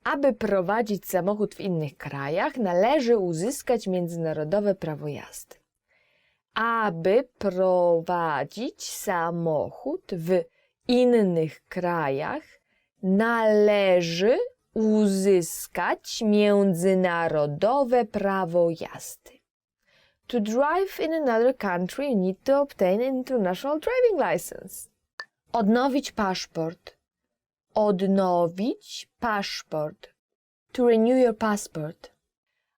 aby prowadzić samochód w innych krajach, należy uzyskać międzynarodowe prawo jazdy. Aby prowadzić samochód w innych krajach, należy uzyskać międzynarodowe prawo jazdy. To drive in another country, you need to obtain an international driving license. Odnowić paszport. Odnowić paszport. To renew your passport.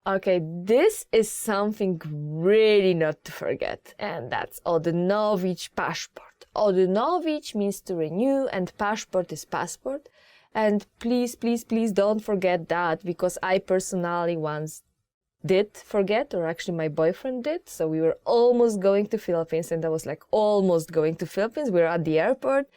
Okay, this is something really not to forget, and that's odnowić paszport. Odnowić means to renew, and paszport is passport. And please, please, please don't forget that, because I personally once did forget, or actually my boyfriend did. So we were almost going to Philippines, and I was like almost going to Philippines. We were at the airport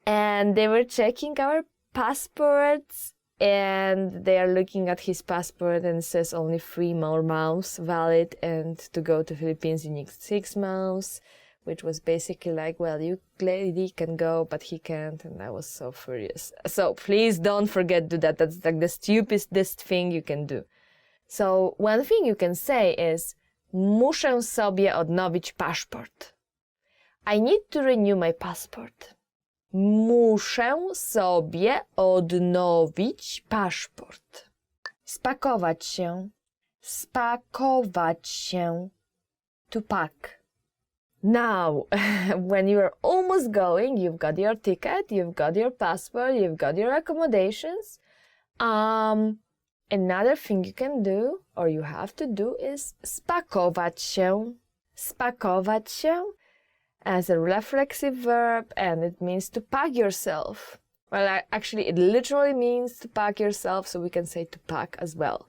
and they were checking our passports, and they are looking at his passport and it says only 3 more months valid, and to go to Philippines you need 6 months, which was basically like, well, you lady can go, but he can't. And I was so furious. So please don't forget to do that. That's like the stupidest thing you can do. So one thing you can say is, muszę sobie odnowić paszport. I need to renew my passport. Muszę sobie odnowić paszport. Spakować się. Spakować się. To pack. Now, when you're almost going, you've got your ticket, you've got your passport, you've got your accommodations. Another thing you can do, or you have to do, is spakować się. Spakować się as a reflexive verb, and it means to pack yourself. Well, actually, it literally means to pack yourself, so we can say to pack as well.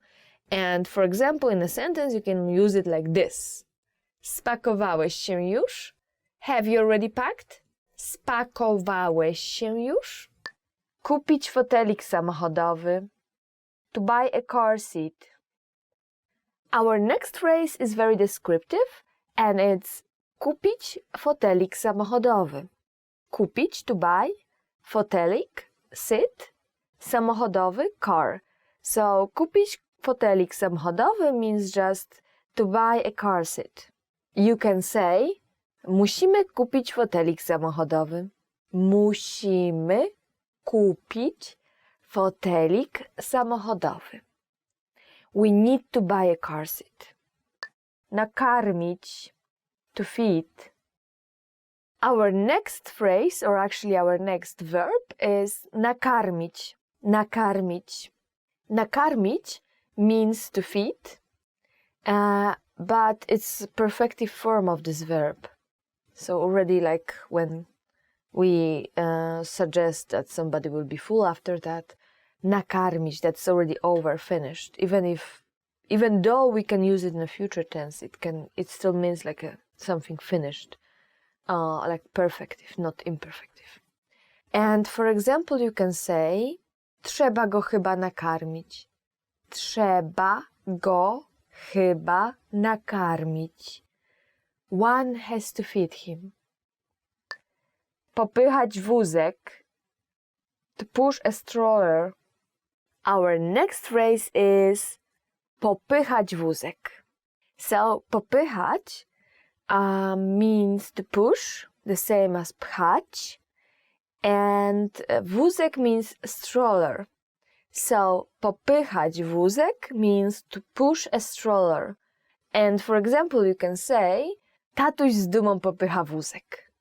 And for example, in a sentence, you can use it like this. Spakowałeś się już? Have you already packed? Spakowałeś się już? Kupić fotelik samochodowy. To buy a car seat. Our next phrase is very descriptive, and it's kupić fotelik samochodowy. Kupić, to buy, fotelik, sit, samochodowy, car. So kupić fotelik samochodowy means just to buy a car seat. You can say, musimy kupić fotelik samochodowy. Musimy kupić fotelik samochodowy. We need to buy a car seat. Nakarmić, to feed. Our next phrase, or actually our next verb, is nakarmić. Nakarmić. Nakarmić means to feed, but it's a perfective form of this verb. So already, like when we suggest that somebody will be full after that, nakarmić, that's already over, finished. Even though we can use it in a future tense, it still means like something finished, like perfective, not imperfective. And for example, you can say, trzeba go chyba nakarmić. Trzeba go chyba nakarmić. One has to feed him. Popychać wózek. To push a stroller. Our next phrase is popychać wózek. So popychać means to push, the same as pchać. And wózek means stroller. So popychać wózek means to push a stroller. And for example, you can say, tatuś z dumą popycha wózek.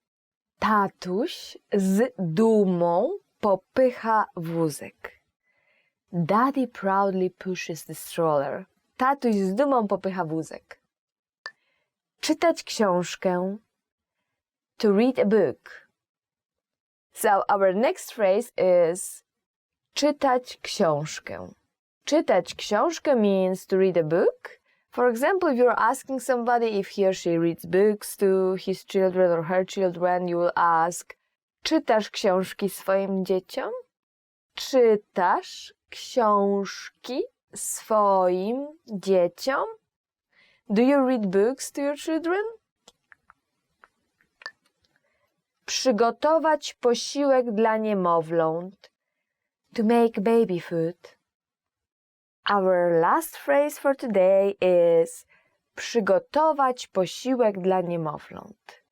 Tatuś z dumą popycha wózek. Daddy proudly pushes the stroller. Tatuś z dumą popycha wózek. Czytać książkę. To read a book. So our next phrase is czytać książkę. Czytać książkę means to read a book. For example, if you're asking somebody if he or she reads books to his children or her children, you will ask, czytasz książki swoim dzieciom? Czytasz książki swoim dzieciom? Do you read books to your children? Przygotować posiłek dla niemowląt. To make baby food. Our last phrase for today is przygotować posiłek dla niemowląt.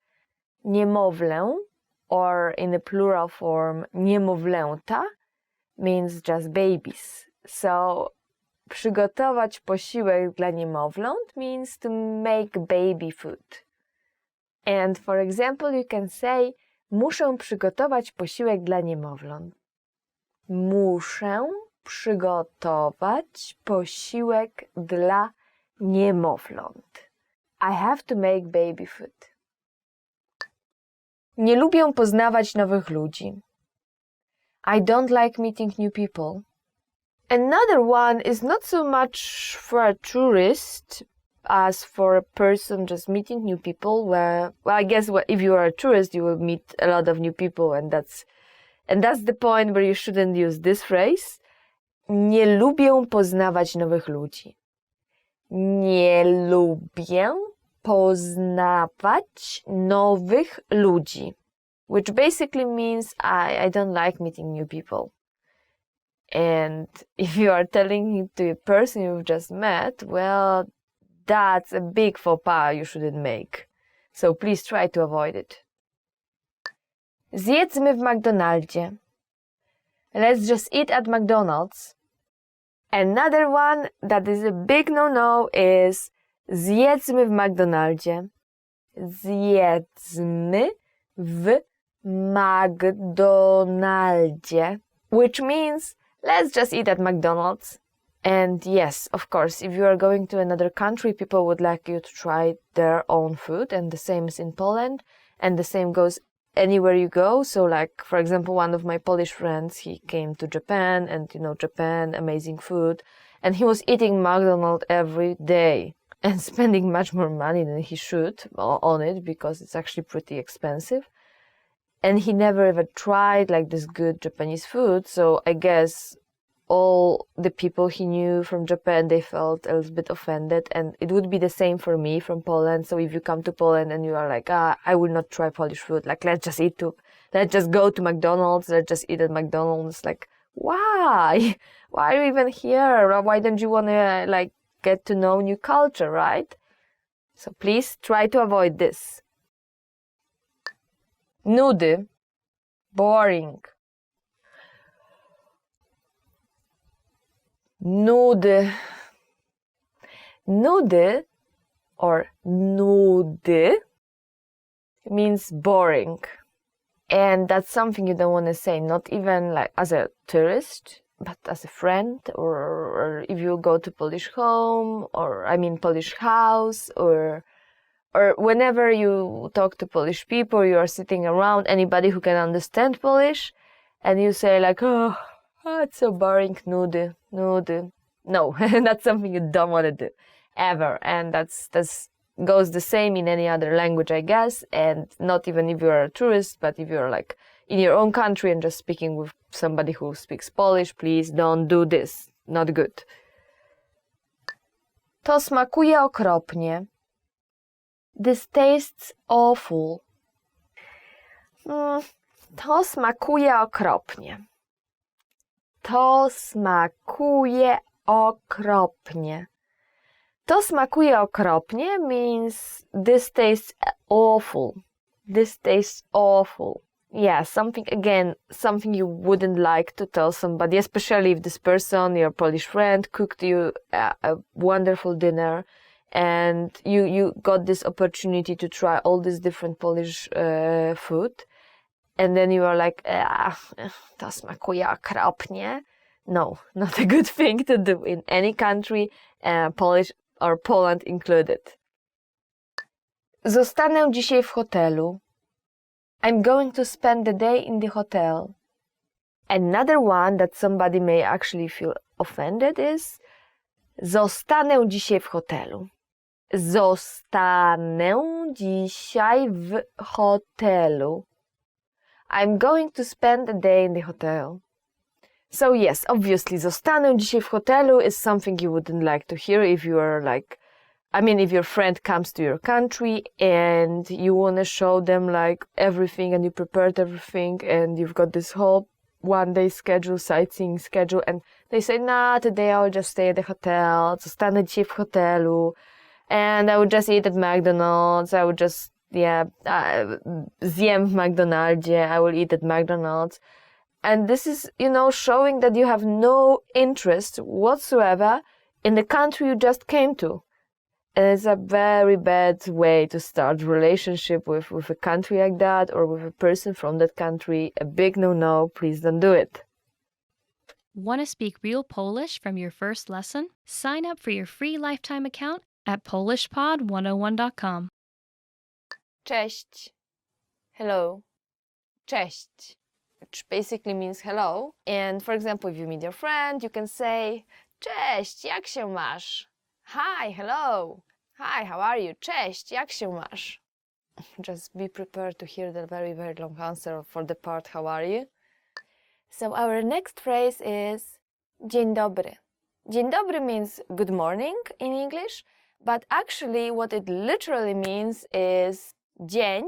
Niemowlę, or in the plural form niemowlęta, means just babies. So przygotować posiłek dla niemowląt means to make baby food. And for example, you can say, muszę przygotować posiłek dla niemowląt. Muszę przygotować posiłek dla niemowląt. I have to make baby food. Nie lubię poznawać nowych ludzi. I don't like meeting new people. Another one is not so much for a tourist as for a person just meeting new people where, well, I guess if you are a tourist, you will meet a lot of new people, and that's the point where you shouldn't use this phrase. Nie lubię poznawać nowych ludzi. Nie lubię poznawać nowych ludzi, which basically means I don't like meeting new people. And if you are telling it to a person you've just met, well, that's a big faux pas you shouldn't make. So please try to avoid it. Zjedzmy w McDonaldzie. Let's just eat at McDonald's. Another one that is a big no-no is zjedzmy w McDonaldzie. Zjedzmy w McDonaldzie, which means let's just eat at McDonald's. And yes, of course, if you are going to another country, people would like you to try their own food, and the same is in Poland, and the same goes anywhere you go. So like, for example, one of my Polish friends, he came to Japan, and Japan, amazing food, and he was eating McDonald's every day and spending much more money than he should on it because it's actually pretty expensive. And he never ever tried like this good Japanese food. So I guess all the people he knew from Japan, they felt a little bit offended. And it would be the same for me from Poland. So if you come to Poland and you are like, I will not try Polish food. Like, let's just go to McDonald's. Let's just eat at McDonald's. Like, why? Why are you even here? Why don't you want to get to know new culture, right? So please try to avoid this. Nudy. Boring. Nudy. Nudy or nudy means boring. And that's something you don't want to say, not even like as a tourist, but as a friend, or if you go to Polish home, or Polish house, or whenever you talk to Polish people, you are sitting around anybody who can understand Polish, and you say like, oh, it's so boring, nudy. No, that's something you don't want to do, ever. And that's goes the same in any other language, I guess, and not even if you're a tourist, but if you're like in your own country and just speaking with somebody who speaks Polish, please don't do this. Not good. To smakuje okropnie. This tastes awful. To smakuje okropnie. To smakuje okropnie. To smakuje okropnie means this tastes awful. This tastes awful. Yeah, something you wouldn't like to tell somebody, especially if this person, your Polish friend, cooked you a wonderful dinner and you got this opportunity to try all this different Polish food, and then you are like, to smakuje okropnie. No, not a good thing to do in any country, Polish or Poland included. Zostanę dzisiaj w hotelu. I'm going to spend the day in the hotel. Another one that somebody may actually feel offended is zostanę dzisiaj w hotelu. Zostanę dzisiaj w hotelu. I'm going to spend a day in the hotel. So yes, obviously, zostanę dzisiaj w hotelu is something you wouldn't like to hear if you are like, if your friend comes to your country and you want to show them like everything and you prepared everything and you've got this whole one-day schedule, sightseeing schedule, and they say, nah, today I will just stay at the hotel, zostanę dzisiaj w hotelu, and I would just eat at McDonald's, I would just, zjem w McDonaldzie, I will eat at McDonald's. And this is, showing that you have no interest whatsoever in the country you just came to. And it's a very bad way to start a relationship with a country like that or with a person from that country. A big no-no. Please don't do it. Want to speak real Polish from your first lesson? Sign up for your free lifetime account at polishpod101.com. Cześć. Hello. Cześć. which basically means hello. And for example, if you meet your friend, you can say, Cześć, jak się masz? Hi, hello. Hi, how are you? Cześć, jak się masz? Just be prepared to hear the very, very long answer for the part, how are you? So our next phrase is dzień dobry. Dzień dobry means good morning in English, but actually what it literally means is dzień,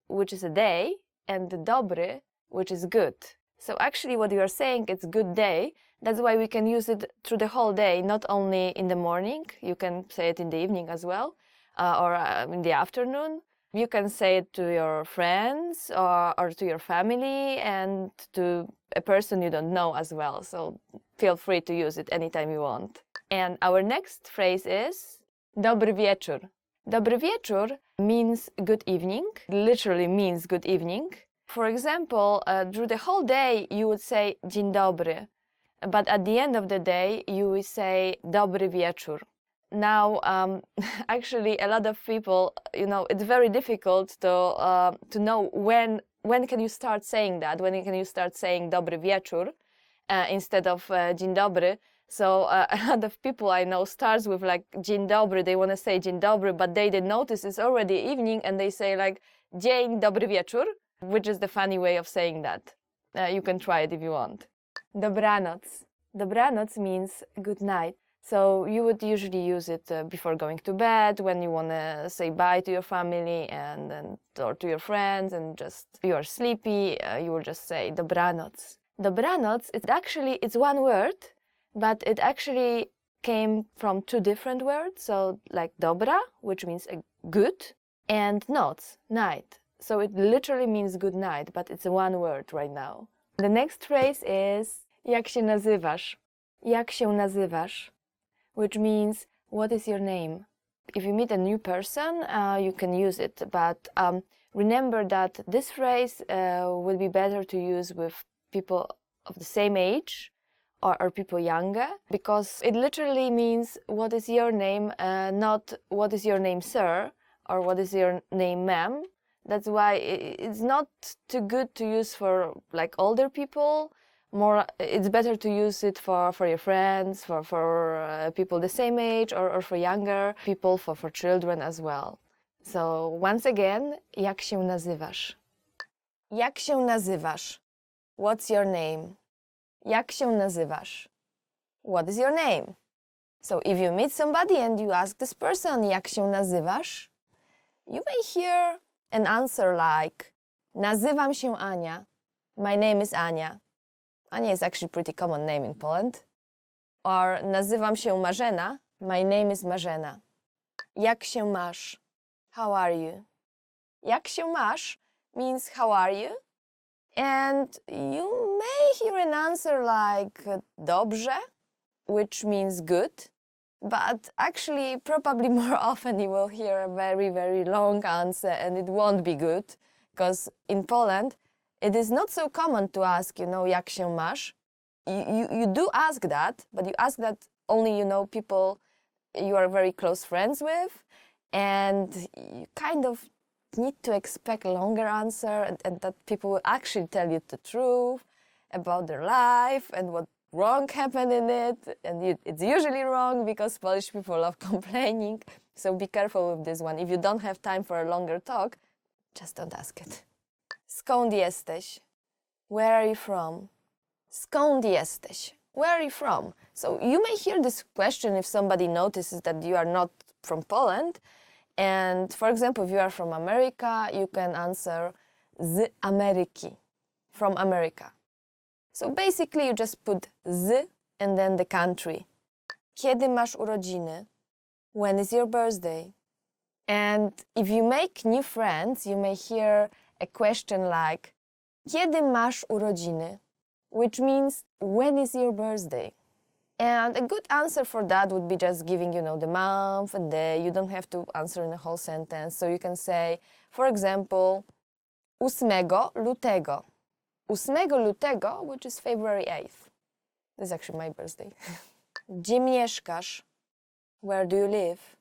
which is a day, and dobry, which is good. So actually what you are saying, it's good day. That's why we can use it through the whole day, not only in the morning. You can say it in the evening as well, or in the afternoon. You can say it to your friends or to your family and to a person you don't know as well. So feel free to use it anytime you want. And our next phrase is dobry wieczór. Dobry wieczór means good evening, literally means good evening. For example, through the whole day you would say dzień dobry, but at the end of the day you would say dobry wieczór. Now, actually, a lot of people, it's very difficult to know when can you start saying that, when can you start saying dobry wieczór instead of dzień dobry. So a lot of people I know starts with like dzień dobry, they want to say dzień dobry, but they didn't notice it's already evening and they say like dzień dobry wieczór, which is the funny way of saying that. You can try it if you want. Dobranoc. Dobranoc means good night. So you would usually use it before going to bed, when you want to say bye to your family or to your friends and just you are sleepy, you will just say dobranoc. Dobranoc, it's one word, but it actually came from two different words. So like dobra, which means good, and noc, night. So it literally means good night, but it's one word right now. The next phrase is jak się nazywasz? Jak się nazywasz? Which means, what is your name? If you meet a new person, you can use it, but remember that this phrase will be better to use with people of the same age or people younger, because it literally means, what is your name, not what is your name, sir, or what is your name, ma'am. That's why it's not too good to use for like older people. It's better to use it for your friends, for people the same age, or for younger people, for children as well. So once again, jak się nazywasz? Jak się nazywasz? What's your name? Jak się nazywasz? What is your name? So if you meet somebody and you ask this person, jak się nazywasz? You may hear an answer like, nazywam się Ania. My name is Ania. Ania is actually a pretty common name in Poland. Or nazywam się Marzena. My name is Marzena. Jak się masz? How are you? Jak się masz means how are you? And you may hear an answer like dobrze, which means good. But actually, probably more often you will hear a very, very long answer and it won't be good. Because in Poland, it is not so common to ask, jak się masz. You do ask that, but you ask that only, people you are very close friends with. And you kind of need to expect a longer answer and that people will actually tell you the truth about their life and what wrong happened in it. And it's usually wrong because Polish people love complaining. So be careful with this one. If you don't have time for a longer talk, just don't ask it. Skąd jesteś? Where are you from? Skąd jesteś? Where are you from? So you may hear this question if somebody notices that you are not from Poland. And for example, if you are from America, you can answer z Ameryki, from America. So basically you just put z and then the country. Kiedy masz urodziny? When is your birthday? And if you make new friends, you may hear a question like, kiedy masz urodziny? Which means, when is your birthday? And a good answer for that would be just giving, the month and day. You don't have to answer in a whole sentence. So you can say, for example, 8 lutego. 8 lutego, which is February 8th. This is actually my birthday. Gdzie mieszkasz? Where do you live?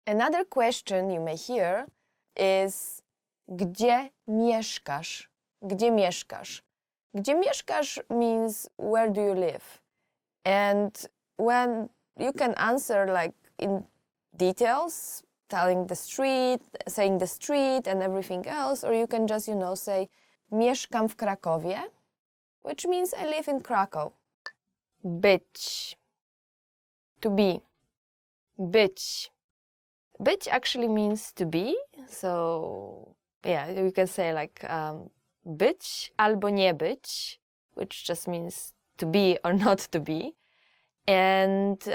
Another question you may hear is, gdzie mieszkasz? Gdzie mieszkasz? Gdzie mieszkasz means where do you live? And when you can answer like in details, telling the street, saying the street and everything else, or you can just, say, mieszkam w Krakowie, which means I live in Krakow. Być. To be. Być. Być actually means to be, so yeah, you can say like być albo nie być, which just means to be or not to be. And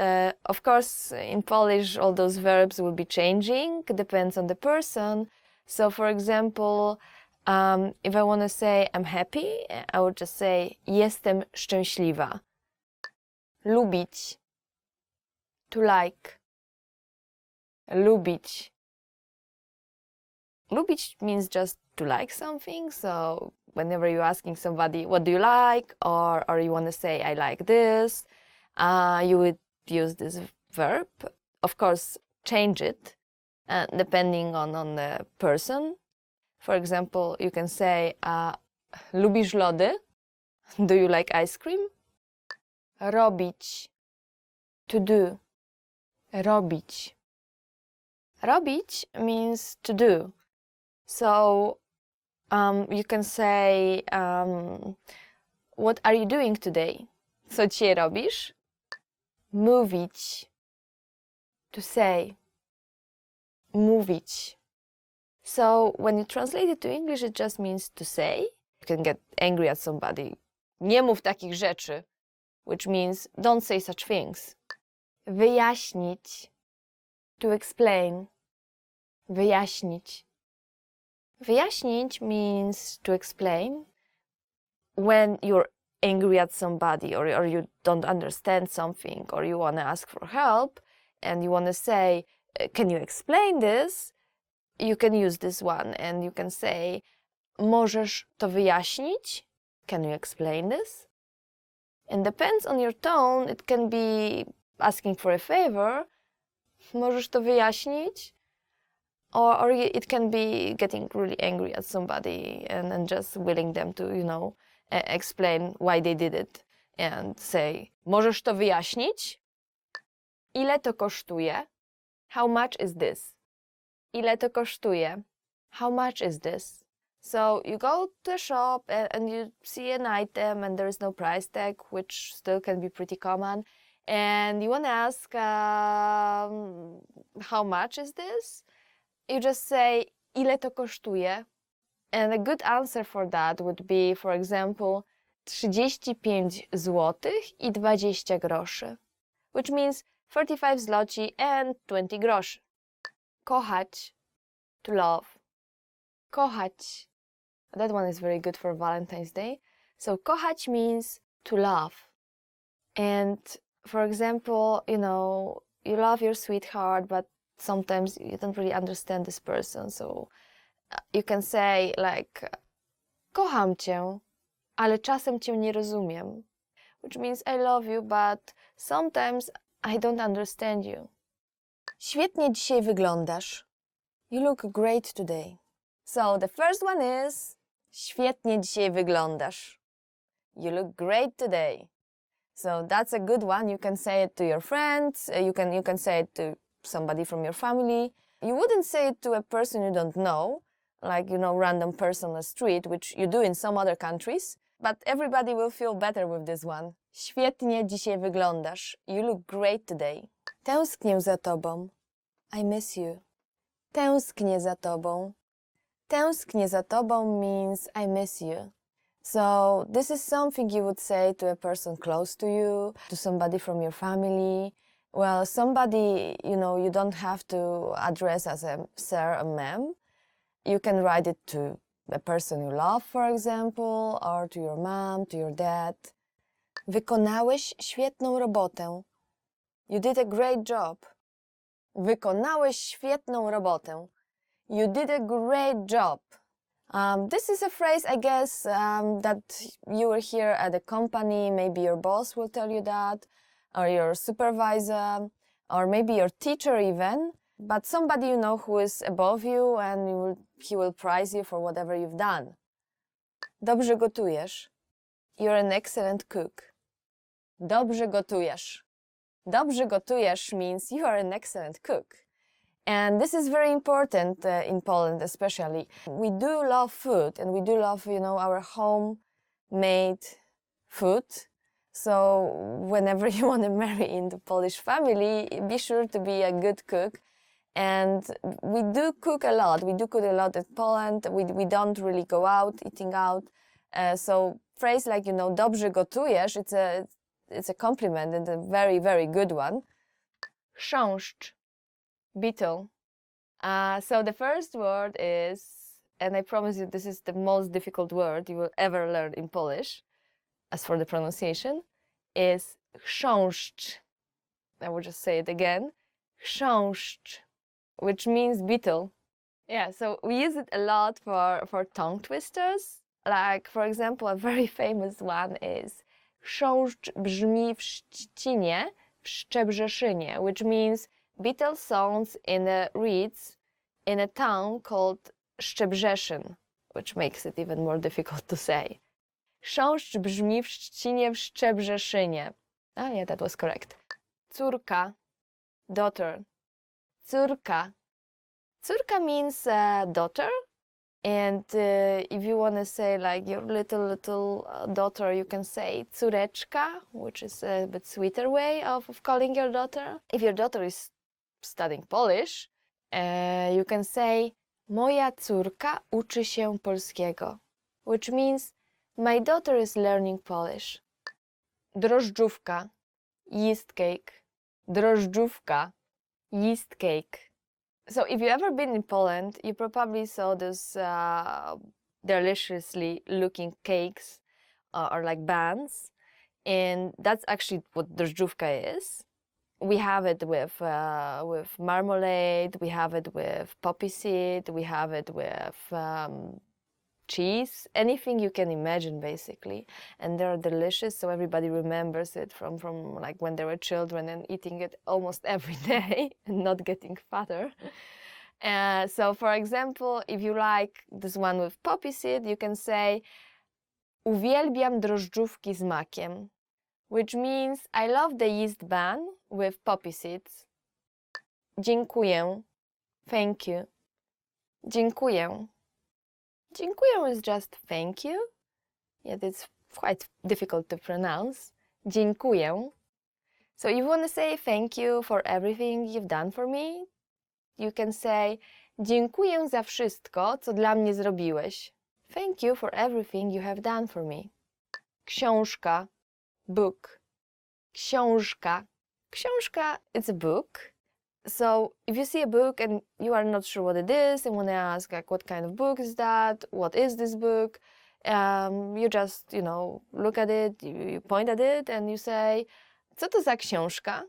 of course, in Polish, all those verbs will be changing, depends on the person. So for example, if I want to say I'm happy, I would just say jestem szczęśliwa. Lubić. To like. Lubić. Lubić means just to like something. So whenever you're asking somebody, what do you like? Or you want to say, I like this, you would use this verb. Of course, change it depending on the person. For example, you can say, lubisz lody? Do you like ice cream? Robić. To do. Robić. Robić means to do. So you can say, what are you doing today? Co dzisiaj robisz? Mówić. To say. Mówić. So when you translate it to English, it just means to say. You can get angry at somebody. Nie mów takich rzeczy, which means don't say such things. Wyjaśnić. To explain. Wyjaśnić. Wyjaśnić means to explain. When you're angry at somebody or you don't understand something or you want to ask for help and you want to say, can you explain this? You can use this one and you can say, możesz to wyjaśnić? Can you explain this? And depends on your tone, it can be asking for a favor. Możesz to wyjaśnić? Or it can be getting really angry at somebody and just willing them to, explain why they did it and say, możesz to wyjaśnić? Ile to kosztuje? How much is this? Ile to kosztuje? How much is this? So you go to a shop and you see an item and there is no price tag, which still can be pretty common. And you want to ask, how much is this? You just say, ile to kosztuje? And a good answer for that would be, for example, 35 złotych i 20 groszy, which means 35 zloci and 20 groszy. Kochać, to love. Kochać. That one is very good for Valentine's Day. So kochać means to love. And for example, you love your sweetheart, but sometimes you don't really understand this person. So you can say like, kocham cię, ale czasem cię nie rozumiem. Which means I love you, but sometimes I don't understand you. Świetnie dzisiaj wyglądasz. You look great today. So the first one is, świetnie dzisiaj wyglądasz. You look great today. So that's a good one. You can say it to your friends. You can say it to somebody from your family. You wouldn't say it to a person you don't know, like, random person on the street, which you do in some other countries. But everybody will feel better with this one. Świetnie dzisiaj wyglądasz. You look great today. Tęsknię za tobą. I miss you. Tęsknię za tobą. Tęsknię za tobą means I miss you. So this is something you would say to a person close to you, to somebody from your family. Well, somebody, you don't have to address as a sir, a ma'am. You can write it to a person you love, for example, or to your mom, to your dad. Wykonałeś świetną robotę. You did a great job. Wykonałeś świetną robotę. You did a great job. This is a phrase, I guess, that you will hear at a company. Maybe your boss will tell you that, or your supervisor, or maybe your teacher even. But somebody who is above you and he will prize you for whatever you've done. Dobrze gotujesz. You're an excellent cook. Dobrze gotujesz. Dobrze gotujesz means you are an excellent cook. And this is very important in Poland, especially. We do love food, and we do love, our homemade food. So whenever you want to marry into Polish family, be sure to be a good cook. And we do cook a lot. We do cook a lot in Poland. We don't really go out, eating out. So phrase like, dobrze gotujesz, it's a compliment and a very, very good one. Chrząszcz. Beetle. So the first word is, and I promise you this is the most difficult word you will ever learn in Polish, as for the pronunciation, is chrząszcz. I will just say it again. Chrząszcz, which means beetle. Yeah, so we use it a lot for tongue twisters. Like, for example, a very famous one is chrząszcz brzmi w Szczecinie, w Szczebrzeszynie, which means beetle sounds in the reeds in a town called Szczebrzeszyn, which makes it even more difficult to say. Chrząszcz brzmi w Szczecinie, w Szczebrzeszynie. Ah, yeah, that was correct. Córka, daughter. Córka. Córka means daughter. And if you want to say like your little daughter, you can say córeczka, which is a bit sweeter way of calling your daughter. If your daughter is studying Polish, you can say moja córka uczy się polskiego, which means my daughter is learning Polish. Drożdżówka, yeast cake. Drożdżówka, yeast cake. So if you've ever been in Poland, you probably saw those deliciously looking cakes or like buns, and that's actually what drożdżówka is. We have it with marmalade, we have it with poppy seed, we have it with cheese, anything you can imagine basically, and they're delicious, so everybody remembers it from like when they were children and eating it almost every day and not getting fatter. So for example, if you like this one with poppy seed, you can say uwielbiam drożdżówki z makiem, which means I love the yeast bun with poppy seeds. Dziękuję, thank you. Dziękuję. Dziękuję is just thank you, yet it's quite difficult to pronounce. Dziękuję. So if you want to say thank you for everything you've done for me, you can say dziękuję za wszystko, co dla mnie zrobiłeś. Thank you for everything you have done for me. Książka, book. Książka. Książka, it's a book. So if you see a book and you are not sure what it is and want to ask like what kind of book is that, what is this book, you just, look at it, you point at it and you say, co to za książka?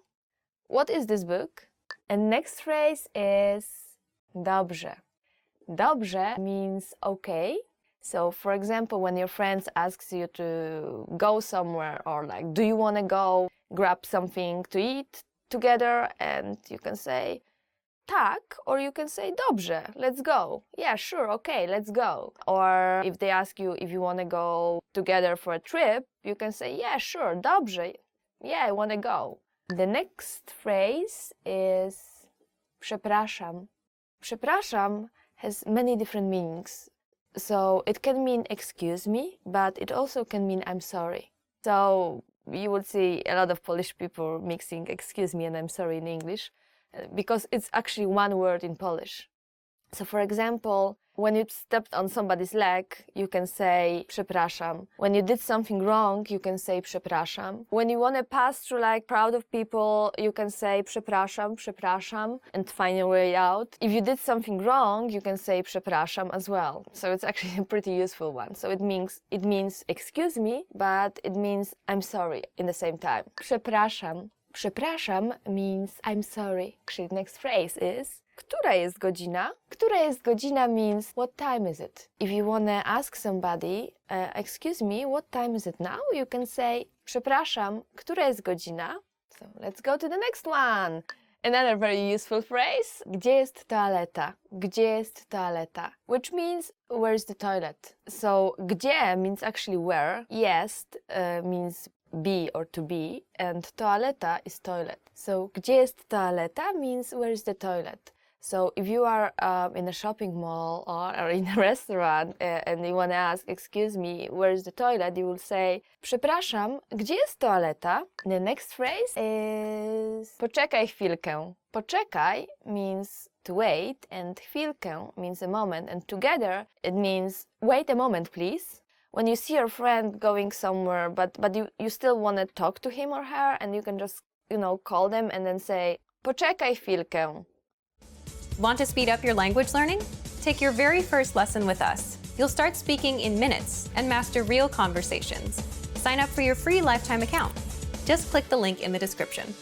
What is this book? And next phrase is dobrze. Dobrze means okay. So for example, when your friends asks you to go somewhere or like, do you want to go grab something to eat together, and you can say tak, or you can say dobrze, let's go. Yeah, sure, okay, let's go. Or if they ask you if you want to go together for a trip, you can say yeah, sure, dobrze. Yeah, I want to go. The next phrase is przepraszam. Przepraszam has many different meanings. So it can mean excuse me, but it also can mean I'm sorry. So you would see a lot of Polish people mixing excuse me and I'm sorry in English because it's actually one word in Polish. So for example, when you stepped on somebody's leg, you can say przepraszam. When you did something wrong, you can say przepraszam. When you want to pass through like crowd of people, you can say przepraszam, przepraszam, and find your way out. If you did something wrong, you can say przepraszam as well. So it's actually a pretty useful one. So it means excuse me, but it means I'm sorry in the same time. Przepraszam. Przepraszam means I'm sorry. Actually, the next phrase is która jest godzina? Która jest godzina means what time is it? If you want to ask somebody, excuse me, what time is it now? You can say przepraszam, która jest godzina? So let's go to the next one. Another very useful phrase, gdzie jest toaleta? Gdzie jest toaleta? Which means, where's the toilet? So, gdzie means actually where, jest means be or to be, and toaleta is toilet. So, gdzie jest toaleta means where is the toilet? So, if you are in a shopping mall or in a restaurant and you want to ask, excuse me, where is the toilet? You will say, przepraszam, gdzie jest toaleta? The next phrase is poczekaj chwilkę. Poczekaj means to wait, and chwilkę means a moment, and together it means wait a moment, please. When you see your friend going somewhere, but you still want to talk to him or her, and you can just, call them and then say, poczekaj chwilkę. Want to speed up your language learning? Take your very first lesson with us. You'll start speaking in minutes and master real conversations. Sign up for your free lifetime account. Just click the link in the description.